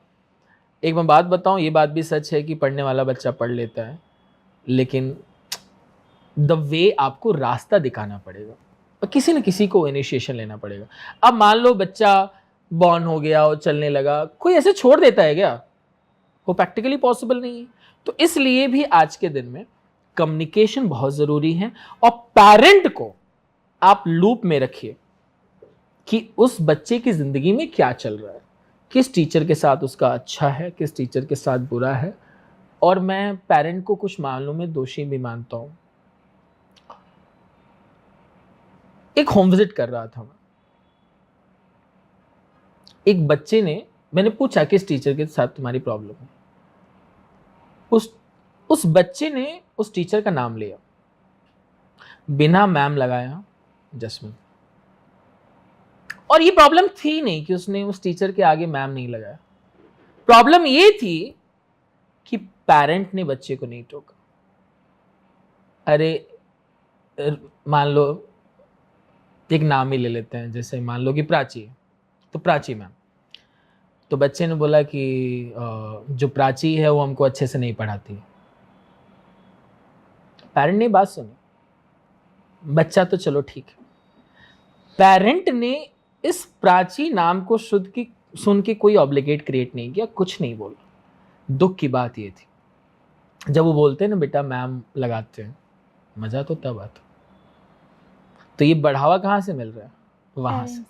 एक मैं बात बताऊं, ये बात भी सच है कि पढ़ने वाला बच्चा पढ़ लेता है, लेकिन द वे आपको रास्ता दिखाना पड़ेगा और किसी न किसी को इनिशिएशन लेना पड़ेगा। अब मान लो बच्चा बॉर्न हो गया और चलने लगा, कोई ऐसे छोड़ देता है क्या? वो प्रैक्टिकली पॉसिबल नहीं है। तो इसलिए भी आज के दिन में कम्युनिकेशन बहुत जरूरी है, और पेरेंट को आप लूप में रखिए कि उस बच्चे की जिंदगी में क्या चल रहा है, किस टीचर के साथ उसका अच्छा है, किस टीचर के साथ बुरा है। और मैं पेरेंट को कुछ मामलों में दोषी भी मानता हूं। एक होम विजिट कर रहा था मैं, एक बच्चे ने, मैंने पूछा किस टीचर के साथ तुम्हारी प्रॉब्लम है। उस बच्चे ने उस टीचर का नाम लिया, बिना मैम लगाया, जस्मिन। और ये प्रॉब्लम थी नहीं कि उसने उस टीचर के आगे मैम नहीं लगाया, प्रॉब्लम ये थी कि पेरेंट ने बच्चे को नहीं टोका। अरे मान लो एक नाम ही ले लेते हैं, जैसे मान लो कि प्राची है, तो प्राची मैम, तो बच्चे ने बोला कि जो प्राची है वो हमको अच्छे से नहीं पढ़ाती है। पेरेंट ने बात सुनी, बच्चा तो चलो ठीक है, पेरेंट ने इस प्राची नाम को सुन के कोई ऑब्लिगेट क्रिएट नहीं किया, कुछ नहीं बोला। दुख की बात ये थी। जब वो बोलते हैं ना बेटा मैम लगाते हैं, मज़ा तो तब आता। तो ये बढ़ावा कहाँ से मिल रहा है? वहाँ से।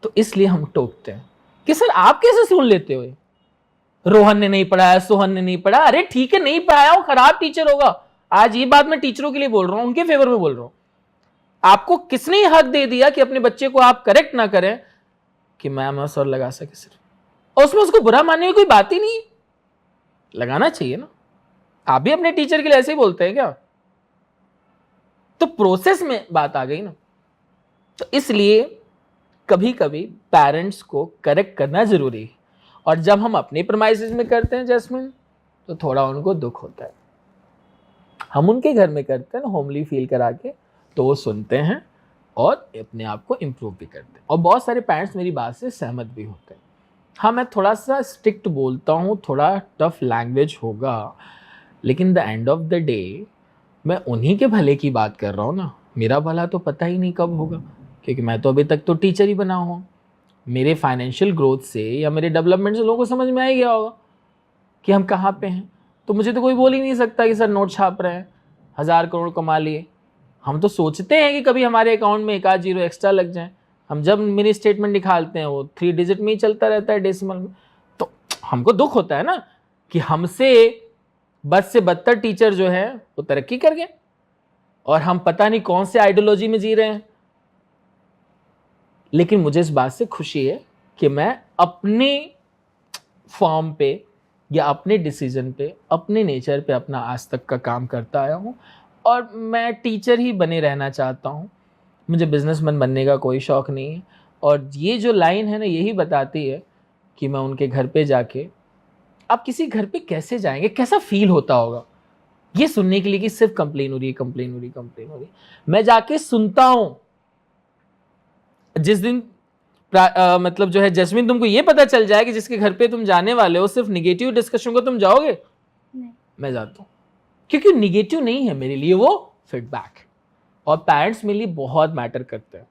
तो इसलिए हम टोकते हैं कि सर आप कैसे सुन लेते हो, रोहन ने नहीं पढ़ाया, सोहन ने नहीं पढ़ा। अरे ठीक है, नहीं पढ़ाया, वो खराब टीचर होगा। आज ये बात मैं टीचरों के लिए बोल रहा हूं, उनके फेवर में बोल रहा हूं। आपको किसने हक दे दिया कि अपने बच्चे को आप करेक्ट ना करें कि मैम और सर लगा सके सिर्फ, और उसमें उसको बुरा मानने की कोई बात ही नहीं है। लगाना चाहिए ना। आप भी अपने टीचर के लिए ऐसे ही बोलते हैं क्या? तो प्रोसेस में बात आ गई ना। तो इसलिए कभी कभी पेरेंट्स को करेक्ट करना जरूरी है, और जब हम अपने प्रमाइसेस में करते हैं जैस्मिन, तो थोड़ा उनको दुख होता है। हम उनके घर में करते हैं ना, होमली फील करा के, तो वो सुनते हैं और अपने आप को इम्प्रूव भी करते हैं। और बहुत सारे पेरेंट्स मेरी बात से सहमत भी होते हैं। हाँ, मैं थोड़ा सा स्ट्रिक्ट बोलता हूँ, थोड़ा टफ लैंग्वेज होगा, लेकिन the end of the day मैं उन्हीं के भले की बात कर रहा हूँ ना। मेरा भला तो पता ही नहीं कब होगा, क्योंकि मैं तो अभी तक तो टीचर ही बना हूँ। मेरे फाइनेंशियल ग्रोथ से या मेरे डेवलपमेंट से लोगों को समझ में आ ही गया होगा कि हम कहाँ पे हैं। तो मुझे तो कोई बोल ही नहीं सकता कि सर नोट छाप रहे हैं, 1000 करोड़ कमा लिए। हम तो सोचते हैं कि कभी हमारे अकाउंट में एक आध जीरो एक्स्ट्रा लग जाए। हम जब मिनी स्टेटमेंट निकालते हैं वो 3 डिजिट में ही चलता रहता है, डेसिमल में। तो हमको दुख होता है ना कि हमसे बद से बदतर टीचर जो है वो तरक्की कर गए, और हम पता नहीं कौन से आइडियोलॉजी में जी रहे हैं। लेकिन मुझे इस बात से खुशी है कि मैं अपने फॉर्म पे या अपने डिसीजन पे, अपने नेचर पे अपना आज तक का काम करता आया हूँ, और मैं टीचर ही बने रहना चाहता हूँ। मुझे बिजनेसमैन बनने का कोई शौक़ नहीं है। और ये जो लाइन है ना, यही बताती है कि मैं उनके घर पे जाके, आप किसी घर पे कैसे जाएंगे, कैसा फील होता होगा ये सुनने के लिए कि सिर्फ कंप्लेन हो रही है, कंप्लेन हो रही है, कंप्लेन हो रही है। मैं जाके सुनता हूँ। जिस दिन मतलब जो है जैस्मिन, तुमको ये पता चल जाए कि जिसके घर पे तुम जाने वाले हो सिर्फ निगेटिव डिस्कशन को, तुम जाओगे? नहीं। मैं जाता हूँ, क्योंकि निगेटिव नहीं है मेरे लिए, वो फीडबैक। और पेरेंट्स मेरे लिए बहुत मैटर करते हैं।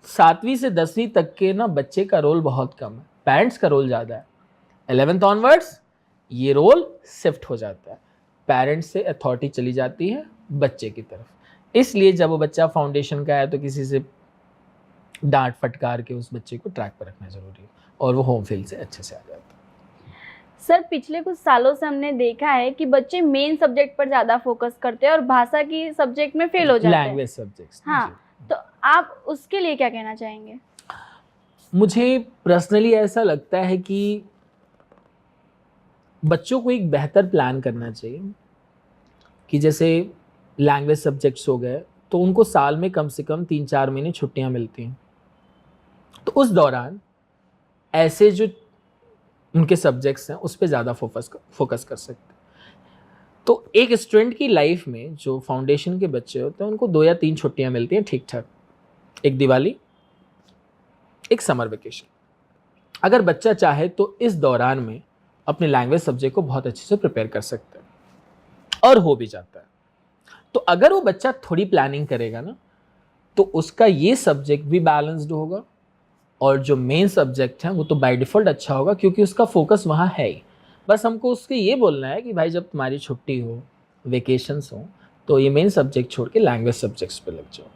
7वीं से 10वीं तक के ना बच्चे का रोल बहुत कम है, पेरेंट्स का रोल ज़्यादा है। 11th ऑनवर्ड्स ये रोल शिफ्ट हो जाता है, पेरेंट्स से अथॉरिटी चली जाती है बच्चे की तरफ। इसलिए जब वो बच्चा फाउंडेशन का है तो किसी से डांट फटकार के उस बच्चे को ट्रैक पर रखना जरूरी है, और वो होम फील्ड से अच्छे से आ जाता है।
सर, पिछले कुछ सालों से हमने देखा है कि बच्चे मेन सब्जेक्ट पर ज़्यादा फोकस करते हैं और भाषा की सब्जेक्ट में फेल हो जाते हैं,
लैंग्वेज सब्जेक्ट्स।
हाँ, तो आप उसके लिए क्या कहना चाहेंगे?
मुझे पर्सनली ऐसा लगता है कि बच्चों को एक बेहतर प्लान करना चाहिए कि जैसे लैंग्वेज सब्जेक्ट्स हो गए, तो उनको साल में कम से कम 3-4 महीने छुट्टियां मिलती हैं। तो उस दौरान ऐसे जो उनके सब्जेक्ट्स हैं उस पर ज़्यादा फोकस कर सकते हैं। तो एक स्टूडेंट की लाइफ में जो फाउंडेशन के बच्चे होते हैं उनको 2 या 3 छुट्टियां मिलती हैं ठीक ठाक, एक दिवाली, एक समर वेकेशन। अगर बच्चा चाहे तो इस दौरान में अपने लैंग्वेज सब्जेक्ट को बहुत अच्छे से प्रिपेयर कर सकता है, और हो भी जाता है। तो अगर वो बच्चा थोड़ी प्लानिंग करेगा ना, तो उसका ये सब्जेक्ट भी बैलेंस्ड होगा, और जो मेन सब्जेक्ट है वो तो बाय डिफ़ॉल्ट अच्छा होगा, क्योंकि उसका फोकस वहाँ है ही। बस हमको उसके ये बोलना है कि भाई जब तुम्हारी छुट्टी हो, वेकेशंस हो, तो ये मेन सब्जेक्ट छोड़ के लैंग्वेज सब्जेक्ट्स पे लग जाओ।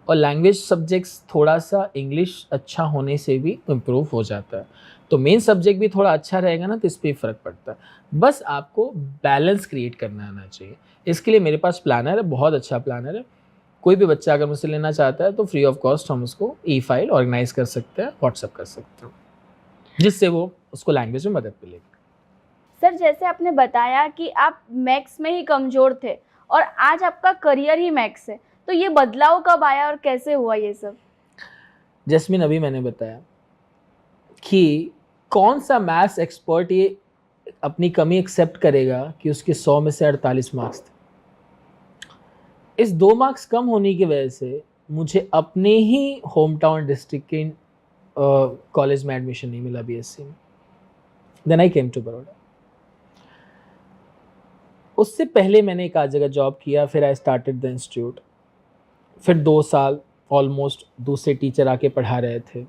और लैंग्वेज सब्जेक्ट्स थोड़ा सा इंग्लिश अच्छा होने से भी इम्प्रूव हो जाता है। तो मेन सब्जेक्ट भी थोड़ा अच्छा रहेगा ना, तो इस पर फ़र्क पड़ता है। बस आपको बैलेंस क्रिएट करना आना चाहिए। इसके लिए मेरे पास प्लानर है, बहुत अच्छा प्लानर है। कोई भी बच्चा अगर मुझसे लेना चाहता है तो फ्री ऑफ कॉस्ट हम उसको ई-फाइल ऑर्गेनाइज कर सकते हैं, व्हाट्सएप कर सकते हैं, जिससे वो उसको लैंग्वेज में मदद मिलेगी।
सर, जैसे आपने बताया कि आप मैथ्स में ही कमज़ोर थे और आज आपका करियर ही मैथ्स है, तो ये बदलाव कब आया और कैसे हुआ ये सब?
जैस्मिन, अभी मैंने बताया कि कौन सा मैथ्स एक्सपर्ट ये अपनी कमी एक्सेप्ट करेगा कि उसके 100 में से 48 मार्क्स थे। इस 2 मार्क्स कम होने की वजह से मुझे अपने ही होम टाउन डिस्ट्रिक्ट के कॉलेज में एडमिशन नहीं मिला बीएससी में। Then I came to Baroda. उससे पहले मैंने एक आध जगह जॉब किया, फिर आई स्टार्टेड द इंस्टीट्यूट। फिर 2 साल ऑलमोस्ट दूसरे टीचर आके पढ़ा रहे थे।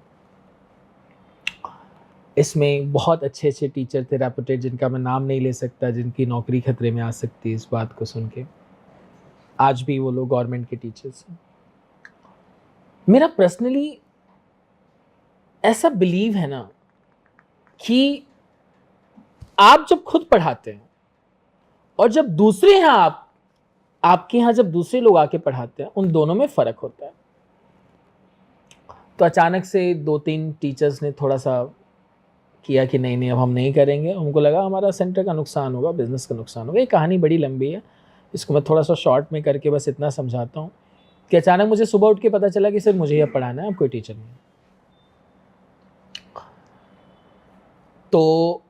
इसमें बहुत अच्छे अच्छे टीचर थे रेपुटेड, जिनका मैं नाम नहीं ले सकता, जिनकी नौकरी खतरे में आ सकती है इस बात को सुन के। आज भी वो लोग गवर्नमेंट के टीचर्स हैं। मेरा पर्सनली ऐसा बिलीव है ना कि आप जब खुद पढ़ाते हैं और जब दूसरे यहाँ आपके यहाँ जब दूसरे लोग आके पढ़ाते हैं, उन दोनों में फ़र्क होता है। तो अचानक से 2-3 टीचर्स ने थोड़ा सा किया कि नहीं नहीं अब हम नहीं करेंगे। हमको लगा हमारा सेंटर का नुकसान होगा, बिजनेस का नुकसान होगा। ये कहानी बड़ी लंबी है, इसको मैं थोड़ा सा शॉर्ट में करके बस इतना समझाता हूँ कि अचानक मुझे सुबह उठ के पता चला कि सिर्फ मुझे यह पढ़ाना है, अब कोई टीचर नहीं। तो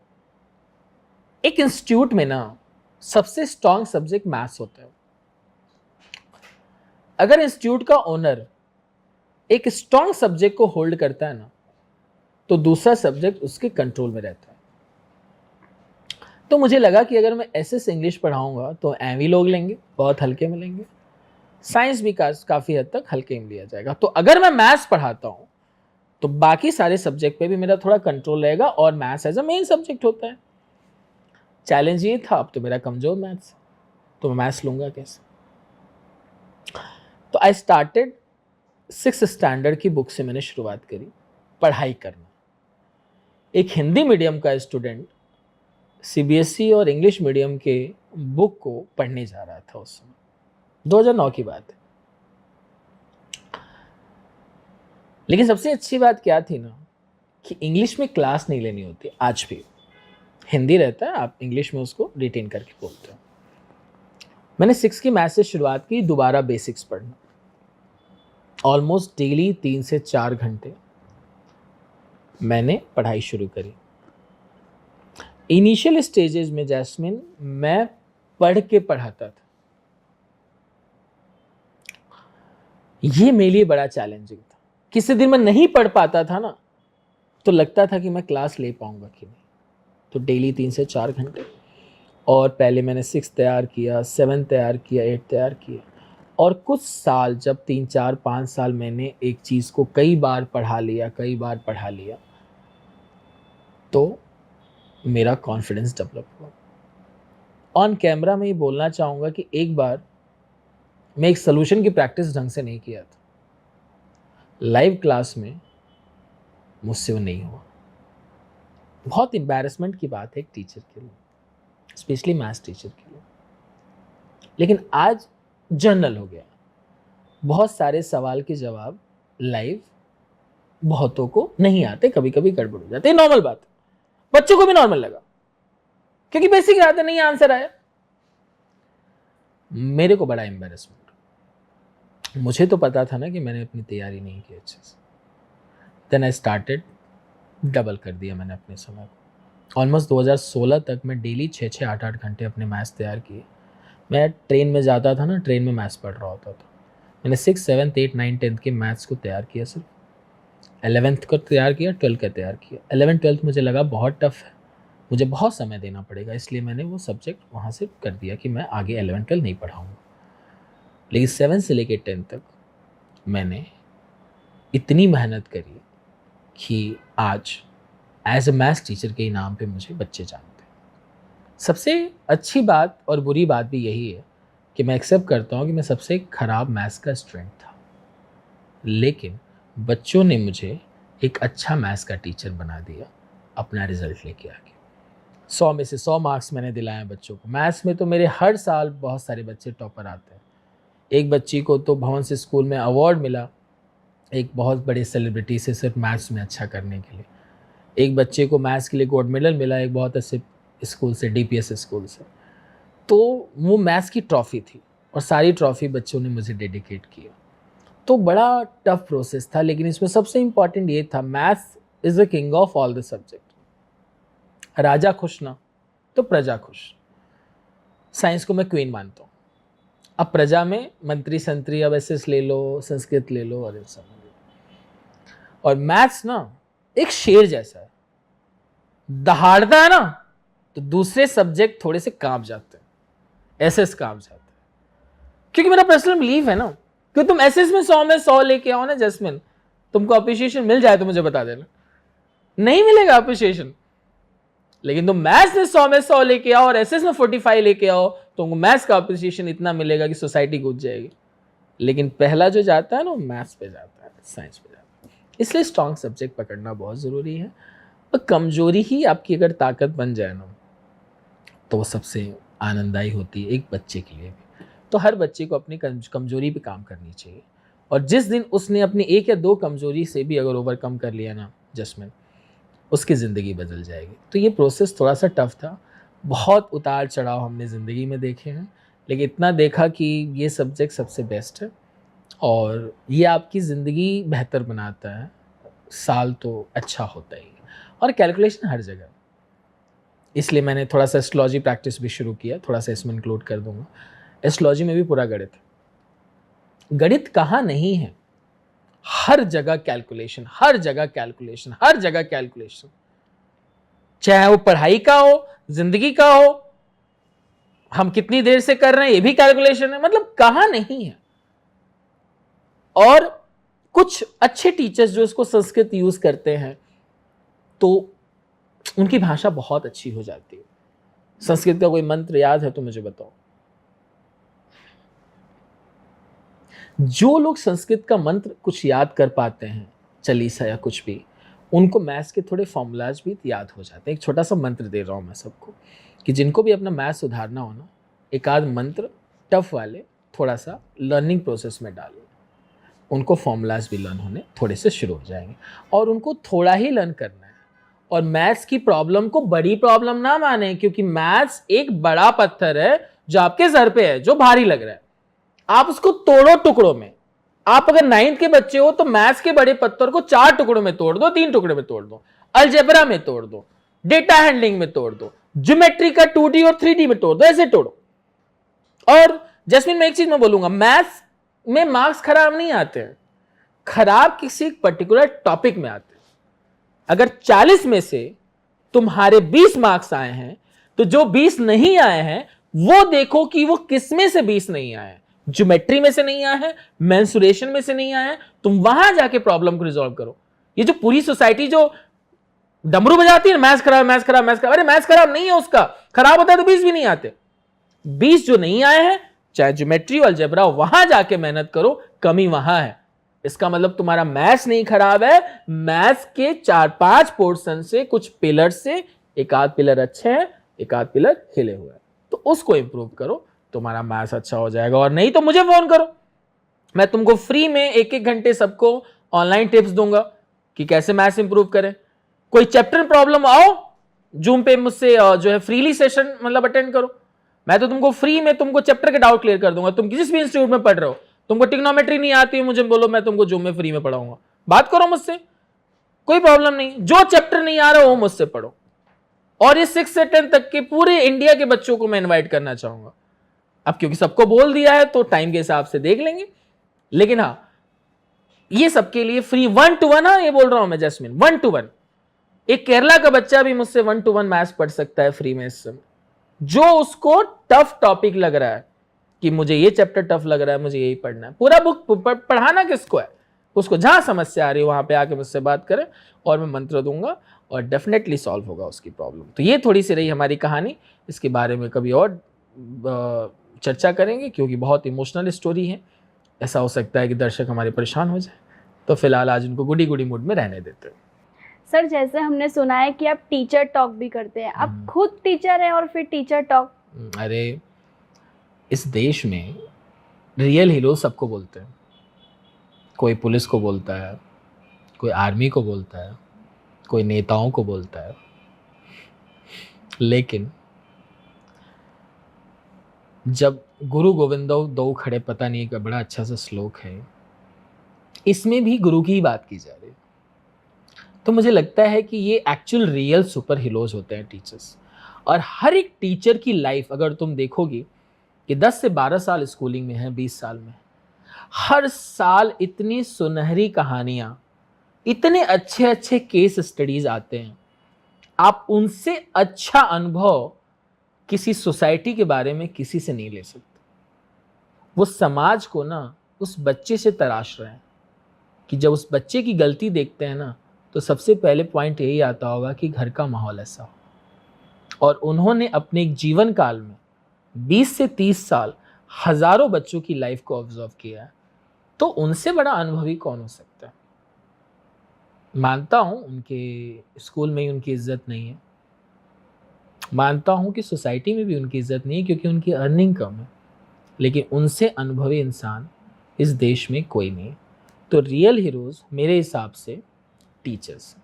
एक इंस्टीट्यूट में ना सबसे स्ट्रांग सब्जेक्ट मैथ्स होता है। अगर इंस्टीट्यूट का ओनर एक स्ट्रांग सब्जेक्ट को होल्ड करता है ना, तो दूसरा सब्जेक्ट उसके कंट्रोल में रहता है। तो मुझे लगा कि अगर मैं एसएस इंग्लिश पढ़ाऊंगा तो एमवी लोग लेंगे, बहुत हल्के में लेंगे। साइंस भी काफ़ी हद तक हल्के में लिया जाएगा। तो अगर मैं मैथ्स पढ़ाता हूं तो बाकी सारे सब्जेक्ट पे भी मेरा थोड़ा कंट्रोल रहेगा, और maths as a main subject होता है। चैलेंज ये था, अब तो मेरा कमजोर मैथ्स, तो मैं मैथ्स लूंगा कैसे। तो आई स्टार्टेड 6th स्टैंडर्ड की बुक से मैंने शुरुआत करी पढ़ाई करना। एक हिंदी मीडियम का स्टूडेंट सीबीएसई और इंग्लिश मीडियम के बुक को पढ़ने जा रहा था उस समय, 2009 की बात है। लेकिन सबसे अच्छी बात क्या थी ना कि इंग्लिश में क्लास नहीं लेनी होती। आज भी हिंदी रहता है, आप इंग्लिश में उसको रिटेन करके बोलते हो। मैंने 6 की मैथ से शुरुआत की, दोबारा बेसिक्स पढ़ना। ऑलमोस्ट डेली 3 से 4 घंटे मैंने पढ़ाई शुरू करी। इनिशियल स्टेजेस में जैस्मिन मैं पढ़ के पढ़ाता था। ये मेरे लिए बड़ा चैलेंजिंग था। किसी दिन मैं नहीं पढ़ पाता था ना, तो लगता था कि मैं क्लास ले पाऊंगा कि नहीं। तो डेली 3 से 4 घंटे। और पहले मैंने 6 तैयार किया, 7 तैयार किया, 8 तैयार किया। और कुछ साल, जब 3, 4, 5 साल मैंने एक चीज़ को कई बार पढ़ा लिया, तो मेरा कॉन्फिडेंस डेवलप हुआ। ऑन कैमरा में ये बोलना चाहूँगा कि एक बार मैं एक सॉल्यूशन की प्रैक्टिस ढंग से नहीं किया था। लाइव क्लास में मुझसे वो नहीं हुआ। बहुत एम्बैरेसमेंट की बात है एक टीचर के लिए, स्पेशली मैथ्स टीचर के लिए। लेकिन आज जनरल हो गया। बहुत सारे सवाल के जवाब लाइव बहुतों को नहीं आते, कभी कभी गड़बड़ हो जाते, नॉर्मल बात है। बच्चों को भी नॉर्मल लगा क्योंकि बेसिक याद है, नहीं आंसर आया। मेरे को बड़ा एम्बैरेसमेंट। मुझे तो पता था ना कि मैंने अपनी तैयारी नहीं की अच्छे से। देन आई स्टार्टेड, डबल कर दिया मैंने अपने समय को। ऑलमोस्ट 2016 तक मैं डेली 6-6, 8-8 घंटे अपने मैथ्स तैयार किए। मैं ट्रेन में जाता था ना, ट्रेन में मैथ्स पढ़ रहा होता था। मैंने 6, 7, 8, 9, 10 के मैथ्स को तैयार किया, सिर्फ 11th को तैयार किया, 12th का तैयार किया। 11th 12th मुझे लगा बहुत टफ है, मुझे बहुत समय देना पड़ेगा, इसलिए मैंने वो सब्जेक्ट वहाँ से कर दिया कि मैं आगे 11, 12 नहीं पढ़ाऊँगा। लेकिन 7 से लेकर 10 तक मैंने इतनी मेहनत करी कि आज एज ए मैथ्स टीचर के नाम पे मुझे बच्चे जानते हैं। सबसे अच्छी बात और बुरी बात भी यही है कि मैं एक्सेप्ट करता हूँ कि मैं सबसे खराब मैथ्स का स्टूडेंट था, लेकिन बच्चों ने मुझे एक अच्छा मैथ्स का टीचर बना दिया अपना रिजल्ट लेके आके। 100 में से 100 मार्क्स मैंने दिलाए बच्चों को। मैथ्स में तो मेरे हर साल बहुत सारे बच्चे टॉपर आते हैं। एक बच्ची को तो भवन से स्कूल में अवार्ड मिला, एक बहुत बड़े सेलिब्रिटी से, सिर्फ मैथ्स में अच्छा करने के लिए। एक बच्चे को मैथ्स के लिए गोल्ड मेडल मिला एक बहुत अच्छे स्कूल से, डीपीएस स्कूल से। तो वो मैथ्स की ट्रॉफ़ी थी और सारी ट्रॉफ़ी बच्चों ने मुझे डेडिकेट किया। तो बड़ा टफ प्रोसेस था, लेकिन इसमें सबसे इम्पॉर्टेंट ये था, maths is the king of all the subject. राजा खुश ना तो प्रजा खुश। साइंस को मैं क्वीन मानता हूँ। अब प्रजा में मंत्री संतरी, अब एसएस ले लो, संस्कृत ले लो, और इन सब। और मैथ्स ना एक शेर जैसा है, दहाड़ता है ना तो दूसरे सब्जेक्ट थोड़े से कांप जाते हैं, एसएस कांप जाते हैं। क्योंकि मेरा पर्सनल बिलीव है ना कि तुम एसएस में 100 में 100 लेके आओ ना जैस्मिन, तुमको अप्रिशिएशन मिल जाए तो मुझे बता देना। नहीं मिलेगा अप्रिसिएशन। लेकिन तुम मैथ्स में 100 में 100 लेके आओ और एसएस में 45 लेके आओ, तुमको मैथ्स का अप्रिसिएशन इतना मिलेगा कि सोसाइटी कूद जाएगी। लेकिन पहला जो जाता है ना, मैथ्स पे जाता है, साइंस पे जाता है। इसलिए स्ट्रॉन्ग सब्जेक्ट पकड़ना बहुत ज़रूरी है। और कमजोरी ही आपकी अगर ताकत बन जाए ना, तो वो सबसे आनंददायी होती है एक बच्चे के लिए भी। तो हर बच्चे को अपनी कमजोरी पे काम करनी चाहिए, और जिस दिन उसने अपनी 1 या 2 कमजोरी से भी अगर ओवरकम कर लिया ना जस्मिन, उसकी ज़िंदगी बदल जाएगी। तो ये प्रोसेस थोड़ा सा टफ था, बहुत उतार चढ़ाव हमने ज़िंदगी में देखे हैं, लेकिन इतना देखा कि ये सब्जेक्ट सबसे बेस्ट है और ये आपकी ज़िंदगी बेहतर बनाता है। साल तो अच्छा होता ही है, और कैलकुलेशन हर जगह। इसलिए मैंने थोड़ा सा एस्ट्रोलॉजी प्रैक्टिस भी शुरू किया, थोड़ा सा इसमें इंक्लूड कर दूंगा। एस्ट्रोलॉजी में भी पूरा गणित है। गणित कहाँ नहीं है, हर जगह कैलकुलेशन, हर जगह कैलकुलेशन, हर जगह कैलकुलेशन। चाहे वो पढ़ाई का हो, जिंदगी का हो, हम कितनी देर से कर रहे हैं ये भी कैलकुलेशन है। मतलब कहाँ नहीं है। और कुछ अच्छे टीचर्स जो इसको संस्कृत यूज करते हैं, तो उनकी भाषा बहुत अच्छी हो जाती है। संस्कृत का कोई मंत्र याद है तो मुझे बताओ। जो लोग संस्कृत का मंत्र कुछ याद कर पाते हैं, चालीसा या कुछ भी, उनको मैथ्स के थोड़े फॉर्मूलाज भी याद हो जाते हैं। एक छोटा सा मंत्र दे रहा हूं मैं सबको, कि जिनको भी अपना मैथ्स सुधारना हो ना, एक आध मंत्र टफ वाले थोड़ा सा लर्निंग प्रोसेस में डालें। उनको फॉर्मूलाज भी लर्न होने थोड़े से शुरू हो जाएंगे, और उनको थोड़ा ही लर्न करना है। और मैथ्स की प्रॉब्लम को बड़ी प्रॉब्लम ना माने, क्योंकि मैथ्स एक बड़ा पत्थर है जो आपके सर पे है, जो भारी लग रहा है। आप उसको तोड़ो टुकड़ों में। आप अगर 9th के बच्चे हो तो मैथ्स के बड़े पत्थर को 4 टुकड़ों में तोड़ दो, 3 टुकड़े में तोड़ दो, अलजेब्रा में तोड़ दो, डेटा हैंडलिंग में तोड़ दो, ज्योमेट्री का 2D और 3D में तोड़ दो, ऐसे तोड़ो। और जैस्मिन, मैं एक चीज मैं बोलूंगा, मैथ्स में मार्क्स खराब नहीं आते हैं, खराब किसी पर्टिकुलर टॉपिक में आते हैं। अगर 40 में से तुम्हारे 20 मार्क्स आए हैं, तो जो 20 नहीं आए हैं वो देखो कि वो किस में से 20 नहीं आए हैं। ज्योमेट्री में से नहीं आए हैं, मेंसुरेशन में से नहीं आए हैं, तुम वहां जाके प्रॉब्लम को रिजॉल्व करो। ये जो पूरी सोसाइटी जो डमरू बजाती है, मैथ्स खराब, मैथ्स खराब, मैथ्स खराब, अरे मैथ्स खराब नहीं है, उसका खराब होता है तो 20 भी नहीं आते। 20 जो नहीं आए हैं, चाहे ज्योमेट्री और अलजेब्रा, वहां जाके मेहनत करो, कमी वहां है। इसका मतलब तुम्हारा मैथ्स नहीं खराब है, मैथ्स के 4-5 पोर्शन से, कुछ पिलर से एक आध पिलर अच्छे हैं, एक आध पिलर हिले हुए हैं, तो उसको इंप्रूव करो, तुम्हारा मैथ्स अच्छा हो जाएगा। और नहीं तो मुझे फोन करो, मैं तुमको फ्री में 1-1 घंटे सबको ऑनलाइन टिप्स दूंगा कि कैसे मैथ्स इंप्रूव करें। कोई चैप्टर प्रॉब्लम आओ, जूम पे मुझसे जो है फ्रीली सेशन मतलब अटेंड करो। मैं तो तुमको फ्री में तुमको चैप्टर के डाउट क्लियर कर दूंगा। तुम जिस भी इंस्टीट्यूट में पढ़ रहे हो, तुमको ट्रिग्नोमेट्री नहीं आती है, मुझे बोलो, मैं तुमको जूम में फ्री में पढ़ाऊंगा। बात करो मुझसे, कोई प्रॉब्लम नहीं। जो चैप्टर नहीं आ रहा वो मुझसे पढ़ो। और ये 6 से 10 तक के पूरे इंडिया के बच्चों को मैं इन्वाइट करना चाहूंगा। अब क्योंकि सबको बोल दिया है तो टाइम के हिसाब से देख लेंगे, लेकिन हाँ, ये सबके लिए फ्री 1-to-1। हाँ, ये बोल रहा हूं मैं जैस्मिन, 1-to-1। एक केरला का बच्चा भी मुझसे 1-to-1 मैथ्स पढ़ सकता है फ्री में इस समय। जो उसको टफ टॉपिक लग रहा है कि मुझे ये चैप्टर टफ लग रहा है, मुझे यही पढ़ना है, पूरा बुक पढ़ाना किसको है, उसको जहां समस्या आ रही है वहां पे आके मुझसे बात करें, और मैं मंत्र दूंगा और डेफिनेटली सॉल्व होगा उसकी प्रॉब्लम। तो ये थोड़ी सी रही हमारी कहानी। इसके बारे में कभी और चर्चा करेंगे, क्योंकि बहुत इमोशनल स्टोरी है। ऐसा हो सकता है कि दर्शक हमारे परेशान हो जाए, तो फिलहाल आज उनको गुडी गुडी मूड में रहने देते हैं।
सर, जैसे हमने सुना है कि आप टीचर टॉक भी करते हैं, आप खुद टीचर हैं और फिर टीचर टॉक।
अरे, इस देश में रियल हीरो सबको बोलते हैं। कोई पुलिस को बोलता है, कोई आर्मी को बोलता है, कोई नेताओं को बोलता है, लेकिन जब गुरु गोविंदो दो खड़े, पता नहीं का बड़ा अच्छा सा श्लोक है, इसमें भी गुरु की ही बात की जा रही है। तो मुझे लगता है कि ये एक्चुअल रियल सुपर हीरोज होते हैं टीचर्स। और हर एक टीचर की लाइफ अगर तुम देखोगी कि 10 से 12 साल स्कूलिंग में है, 20 साल में, हर साल इतनी सुनहरी कहानियां, इतने अच्छे अच्छे केस स्टडीज आते हैं। आप उनसे अच्छा अनुभव किसी सोसाइटी के बारे में किसी से नहीं ले सकते। वो समाज को ना उस बच्चे से तराश रहे हैं कि जब उस बच्चे की गलती देखते हैं ना, तो तो सबसे पहले पॉइंट यही आता होगा कि घर का माहौल ऐसा हो। और उन्होंने अपने एक जीवन काल में 20 से 30 साल हजारों बच्चों की लाइफ को ऑब्जर्व किया है, तो उनसे बड़ा अनुभवी कौन हो सकता है। मानता हूं उनके स्कूल में ही उनकी इज्जत नहीं है, मानता हूं कि सोसाइटी में भी उनकी इज्जत नहीं है क्योंकि उनकी अर्निंग कम है, लेकिन उनसे अनुभवी इंसान इस देश में कोई नहीं है। तो रियल हीरोज मेरे हिसाब से टीचर्स,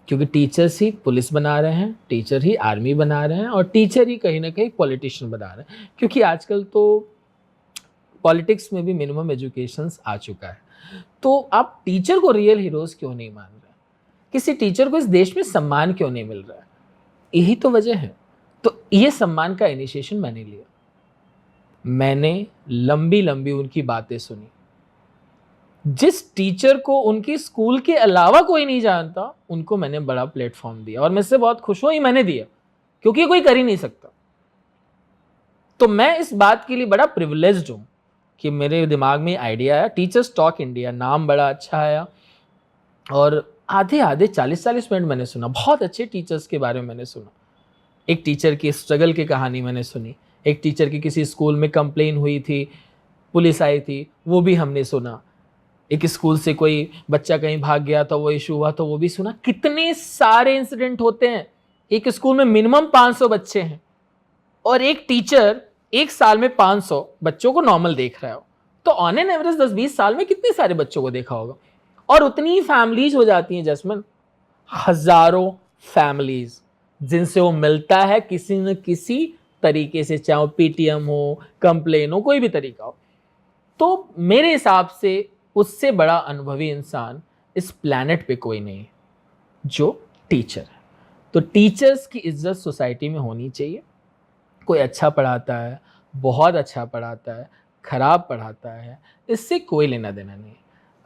क्योंकि टीचर्स ही पुलिस बना रहे हैं, टीचर ही आर्मी बना रहे हैं, और टीचर ही कहीं ना कहीं पॉलिटिशियन बना रहे हैं, क्योंकि आजकल तो पॉलिटिक्स में भी मिनिमम एजुकेशन आ चुका है। तो आप टीचर को रियल हीरोज क्यों नहीं मान रहे? किसी टीचर को इस देश में सम्मान क्यों नहीं मिल रहा है? यही तो वजह है। तो ये सम्मान का इनिशिएशन मैंने लिया, मैंने लंबी लंबी उनकी बातें सुनी। जिस टीचर को उनकी स्कूल के अलावा कोई नहीं जानता, उनको मैंने बड़ा प्लेटफॉर्म दिया, और मैं इससे बहुत खुश हूं, ये मैंने दिया क्योंकि कोई कर ही नहीं सकता। तो मैं इस बात के लिए बड़ा प्रिविलेज्ड हूं कि मेरे दिमाग में आइडिया आया, टीचर्स टॉक इंडिया, नाम बड़ा अच्छा आया, और आधे आधे 40-40 मिनट मैंने सुना, बहुत अच्छे टीचर्स के बारे में मैंने सुना। एक टीचर की स्ट्रगल की कहानी मैंने सुनी, एक टीचर की किसी स्कूल में कंप्लेन हुई थी, पुलिस आई थी, वो भी हमने सुना। एक स्कूल से कोई बच्चा कहीं भाग गया था, वो इशू हुआ तो वो भी सुना। कितने सारे इंसिडेंट होते हैं। एक स्कूल में मिनिमम 500 बच्चे हैं, और एक टीचर एक साल में 500 बच्चों को नॉर्मल देख रहा हो, तो ऑन एन एवरेज 10-20 साल में कितने सारे बच्चों को देखा होगा। और उतनी फैमिलीज हो जाती हैं जसमन, हजारों फैमिलीज जिनसे वो मिलता है किसी न किसी तरीके से, चाहे वो पीटीएम हो, कंप्लेन हो, कोई भी तरीका हो। तो मेरे हिसाब से उससे बड़ा अनुभवी इंसान इस प्लैनेट पे कोई नहीं है जो टीचर है। तो टीचर्स की इज्जत सोसाइटी में होनी चाहिए। कोई अच्छा पढ़ाता है, बहुत अच्छा पढ़ाता है, खराब पढ़ाता है, इससे कोई लेना देना नहीं।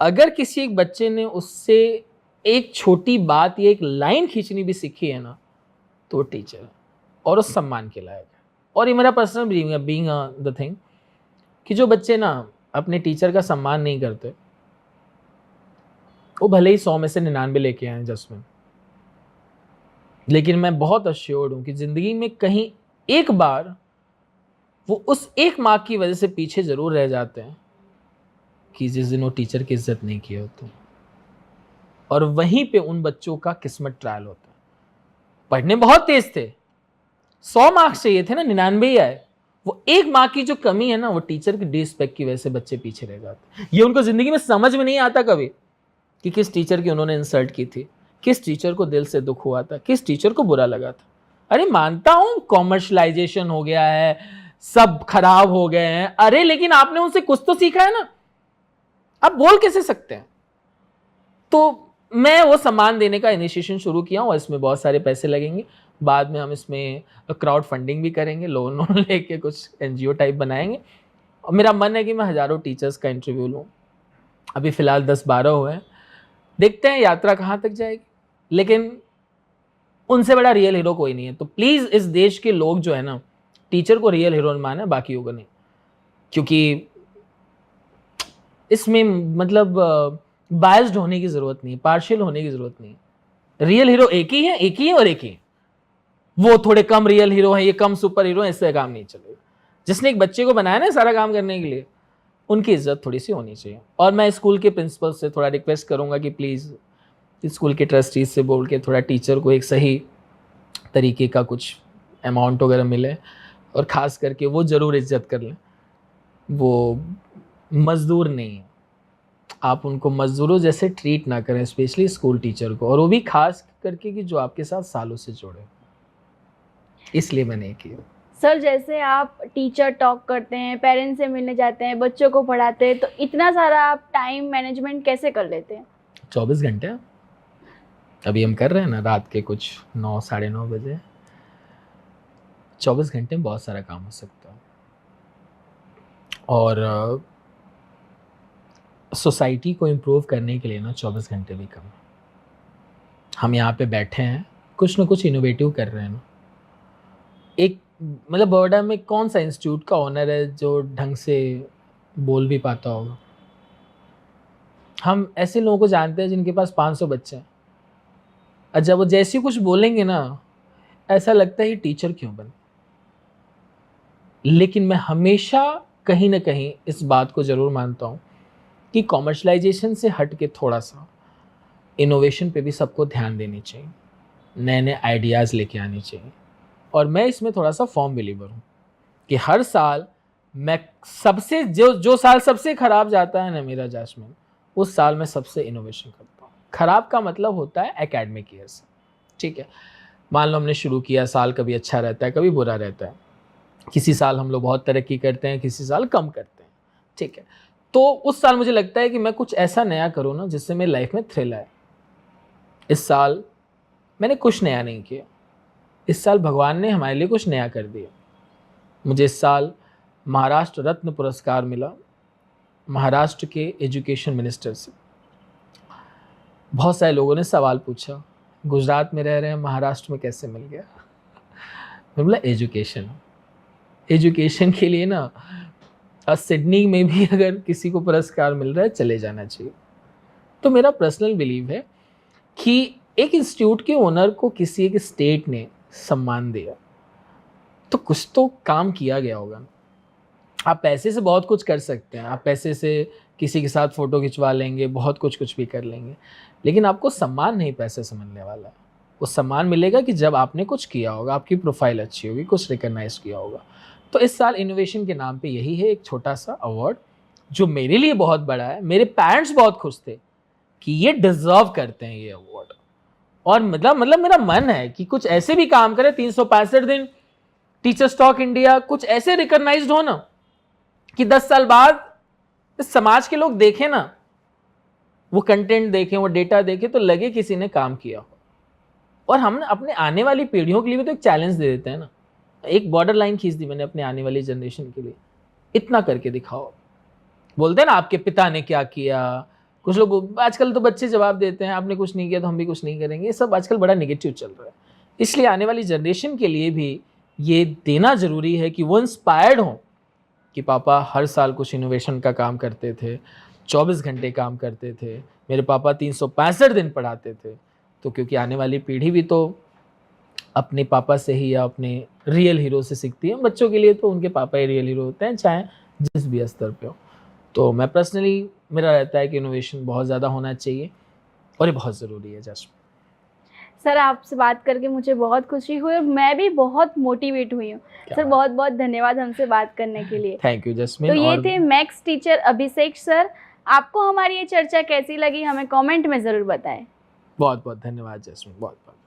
अगर किसी एक बच्चे ने उससे एक छोटी बात या एक लाइन खींचनी भी सीखी है ना, तो वो टीचर है और उस सम्मान के लायक है। और ये मेरा पर्सनल बीइंग द थिंग कि जो बच्चे ना अपने टीचर का सम्मान नहीं करते, वो भले ही 100 में से 99 लेके आए जसमिन, लेकिन मैं बहुत अश्योर्ड हूं कि जिंदगी में कहीं एक बार वो उस एक मार्क की वजह से पीछे जरूर रह जाते हैं कि जिस दिन वो टीचर की इज्जत नहीं किए होते, और वहीं पे उन बच्चों का किस्मत ट्रायल होता है। पढ़ने बहुत तेज थे, 100 मार्क्स चाहिए थे ना, 99 ही आए। वो एक मार्क की जो कमी है ना, वो टीचर की डिसरिस्पेक्ट की वजह से बच्चे पीछे रह जाते हैं। ये उनको जिंदगी में समझ में नहीं आता कभी कि किस टीचर की उन्होंने इंसल्ट की थी, किस टीचर को दिल से दुख हुआ था, किस टीचर को बुरा लगा था। अरे मानता हूं कॉमर्शलाइजेशन हो गया है, सब खराब हो गए हैं, अरे लेकिन आपने उनसे कुछ तो सीखा है ना, आप बोल कैसे सकते हैं। तो मैं वो सम्मान देने का इनिशिएशन शुरू किया हूं, और इसमें बहुत सारे पैसे लगेंगे। बाद में हम इसमें क्राउड फंडिंग भी करेंगे, लोन लेके कुछ एनजीओ टाइप बनाएंगे। और मेरा मन है कि मैं हजारों टीचर्स का इंटरव्यू लूँ। अभी फिलहाल 10-12 हुए हैं, देखते हैं यात्रा कहाँ तक जाएगी, लेकिन उनसे बड़ा रियल हीरो कोई नहीं है। तो प्लीज़ इस देश के लोग जो है ना, टीचर को रियल हीरो माने, बाकियों को नहीं, क्योंकि इसमें मतलब बायस्ड होने की ज़रूरत नहीं है, पार्शियल होने की ज़रूरत नहीं है। रियल हीरो एक ही है, एक ही है और एक ही है। वो थोड़े कम रियल हीरो हैं, ये कम सुपर हीरो हैं, इससे काम नहीं चलेगा। जिसने एक बच्चे को बनाया ना सारा काम करने के लिए, उनकी इज्जत थोड़ी सी होनी चाहिए। और मैं स्कूल के प्रिंसिपल से थोड़ा रिक्वेस्ट करूंगा कि प्लीज़ स्कूल के ट्रस्टीज से बोल के थोड़ा टीचर को एक सही तरीके का कुछ अमाउंट वगैरह मिले, और ख़ास करके वो ज़रूर इज्जत कर लें। वो मज़दूर नहीं है, आप उनको मज़दूरों जैसे ट्रीट ना करें, स्पेशली स्कूल टीचर को, और वो भी खास करके कि जो आपके साथ सालों से जुड़े। इसलिए मैंने ये किया।
सर, जैसे आप टीचर टॉक करते हैं, पेरेंट्स से मिलने जाते हैं, बच्चों को पढ़ाते हैं, तो इतना सारा आप टाइम मैनेजमेंट कैसे कर लेते हैं?
24 घंटे अभी हम कर रहे हैं ना, रात के कुछ 9-9:30 बजे। 24 घंटे में बहुत सारा काम हो सकता है, और सोसाइटी को इम्प्रूव करने के लिए ना 24 घंटे भी कम है। हम यहाँ पे बैठे हैं, कुछ ना कुछ इनोवेटिव कर रहे हैं ना। एक मतलब बड़ौदा में कौन सा इंस्टीट्यूट का ओनर है जो ढंग से बोल भी पाता होगा? हम ऐसे लोगों को जानते हैं जिनके पास 500 बच्चे हैं, और जब वो जैसे ही कुछ बोलेंगे ना, ऐसा लगता है ये टीचर क्यों बने। लेकिन मैं हमेशा कहीं ना कहीं इस बात को ज़रूर मानता हूँ कि कॉमर्शलाइजेशन से हट के थोड़ा सा इनोवेशन पे भी सबको ध्यान देनी चाहिए, नए नए आइडियाज़ लेके आने चाहिए। और मैं इसमें थोड़ा सा फॉर्म बिलीवर हूँ कि हर साल मैं सबसे जो साल सबसे ख़राब जाता है ना मेरा जैस्मिन, उस साल मैं सबसे इनोवेशन करता हूँ। ख़राब का मतलब होता है एकेडमिक ईयर से, ठीक है। मान लो हमने शुरू किया, साल कभी अच्छा रहता है कभी बुरा रहता है, किसी साल हम लोग बहुत तरक्की करते हैं, किसी साल कम करते हैं, ठीक है। तो उस साल मुझे लगता है कि मैं कुछ ऐसा नया करूँ ना जिससे मेरी लाइफ में थ्रिल आए। इस साल मैंने कुछ नया नहीं किया, इस साल भगवान ने हमारे लिए कुछ नया कर दिया। मुझे इस साल महाराष्ट्र रत्न पुरस्कार मिला महाराष्ट्र के एजुकेशन मिनिस्टर से। बहुत सारे लोगों ने सवाल पूछा, गुजरात में रह रहे हैं, महाराष्ट्र में कैसे मिल गया। मैं बोला एजुकेशन के लिए ना सिडनी में भी अगर किसी को पुरस्कार मिल रहा है चले जाना चाहिए। तो मेरा पर्सनल बिलीव है कि एक इंस्टीट्यूट के ओनर को किसी एक स्टेट ने सम्मान दिया तो कुछ तो काम किया गया होगा। आप पैसे से बहुत कुछ कर सकते हैं, आप पैसे से किसी के साथ फ़ोटो खिंचवा लेंगे, बहुत कुछ भी कर लेंगे, लेकिन आपको सम्मान नहीं पैसे से मिलने वाला है। वो सम्मान मिलेगा कि जब आपने कुछ किया होगा, आपकी प्रोफाइल अच्छी होगी, कुछ रिकॉग्नाइज किया होगा। तो इस साल इनोवेशन के नाम पे यही है एक छोटा सा अवार्ड जो मेरे लिए बहुत बड़ा है। मेरे पेरेंट्स बहुत खुश थे कि ये डिजर्व करते हैं ये अवार्ड, और मतलब मेरा मन है कि कुछ ऐसे भी काम करे, 365 दिन टीचर्स टॉक इंडिया कुछ ऐसे रिकॉग्नाइज्ड हो ना कि 10 साल बाद इस समाज के लोग देखें ना, वो कंटेंट देखें, वो डेटा देखें, तो लगे किसी ने काम किया हो। और हम अपने आने वाली पीढ़ियों के लिए भी तो एक चैलेंज दे देते हैं ना। एक बॉर्डर लाइन खींच दी मैंने अपने आने वाली जनरेशन के लिए, इतना करके दिखाओ। बोलते हैं ना आपके पिता ने क्या किया, कुछ लोग आजकल तो बच्चे जवाब देते हैं आपने कुछ नहीं किया तो हम भी कुछ नहीं करेंगे। ये सब आजकल बड़ा नेगेटिव चल रहा है। इसलिए आने वाली जनरेशन के लिए भी ये देना ज़रूरी है कि वो इंस्पायर्ड हों कि पापा हर साल कुछ इनोवेशन का काम करते थे, 24 घंटे काम करते थे, मेरे पापा 365 दिन पढ़ाते थे। तो क्योंकि आने वाली पीढ़ी भी तो अपने पापा से ही या अपने रियल हीरो से सीखती है। बच्चों के लिए तो उनके पापा ही रियल हीरो होते हैं, चाहे जिस भी स्तर पे हो। तो मैं पर्सनली, मेरा रहता है कि इनोवेशन बहुत ज़्यादा होना चाहिए और ये बहुत ज़रूरी है। जस्ट
सर, आपसे बात करके मुझे बहुत खुशी हुई और मैं भी बहुत मोटिवेट हुई हूँ। सर बहुत बहुत धन्यवाद हमसे बात करने के लिए।
थैंक यू जस्मिन।
तो ये थे मैथ्स टीचर अभिषेक सर। आपको हमारी ये चर्चा कैसी लगी हमें कमेंट में ज़रूर बताएं।
बहुत बहुत धन्यवाद जस्मिन, बहुत बहुत।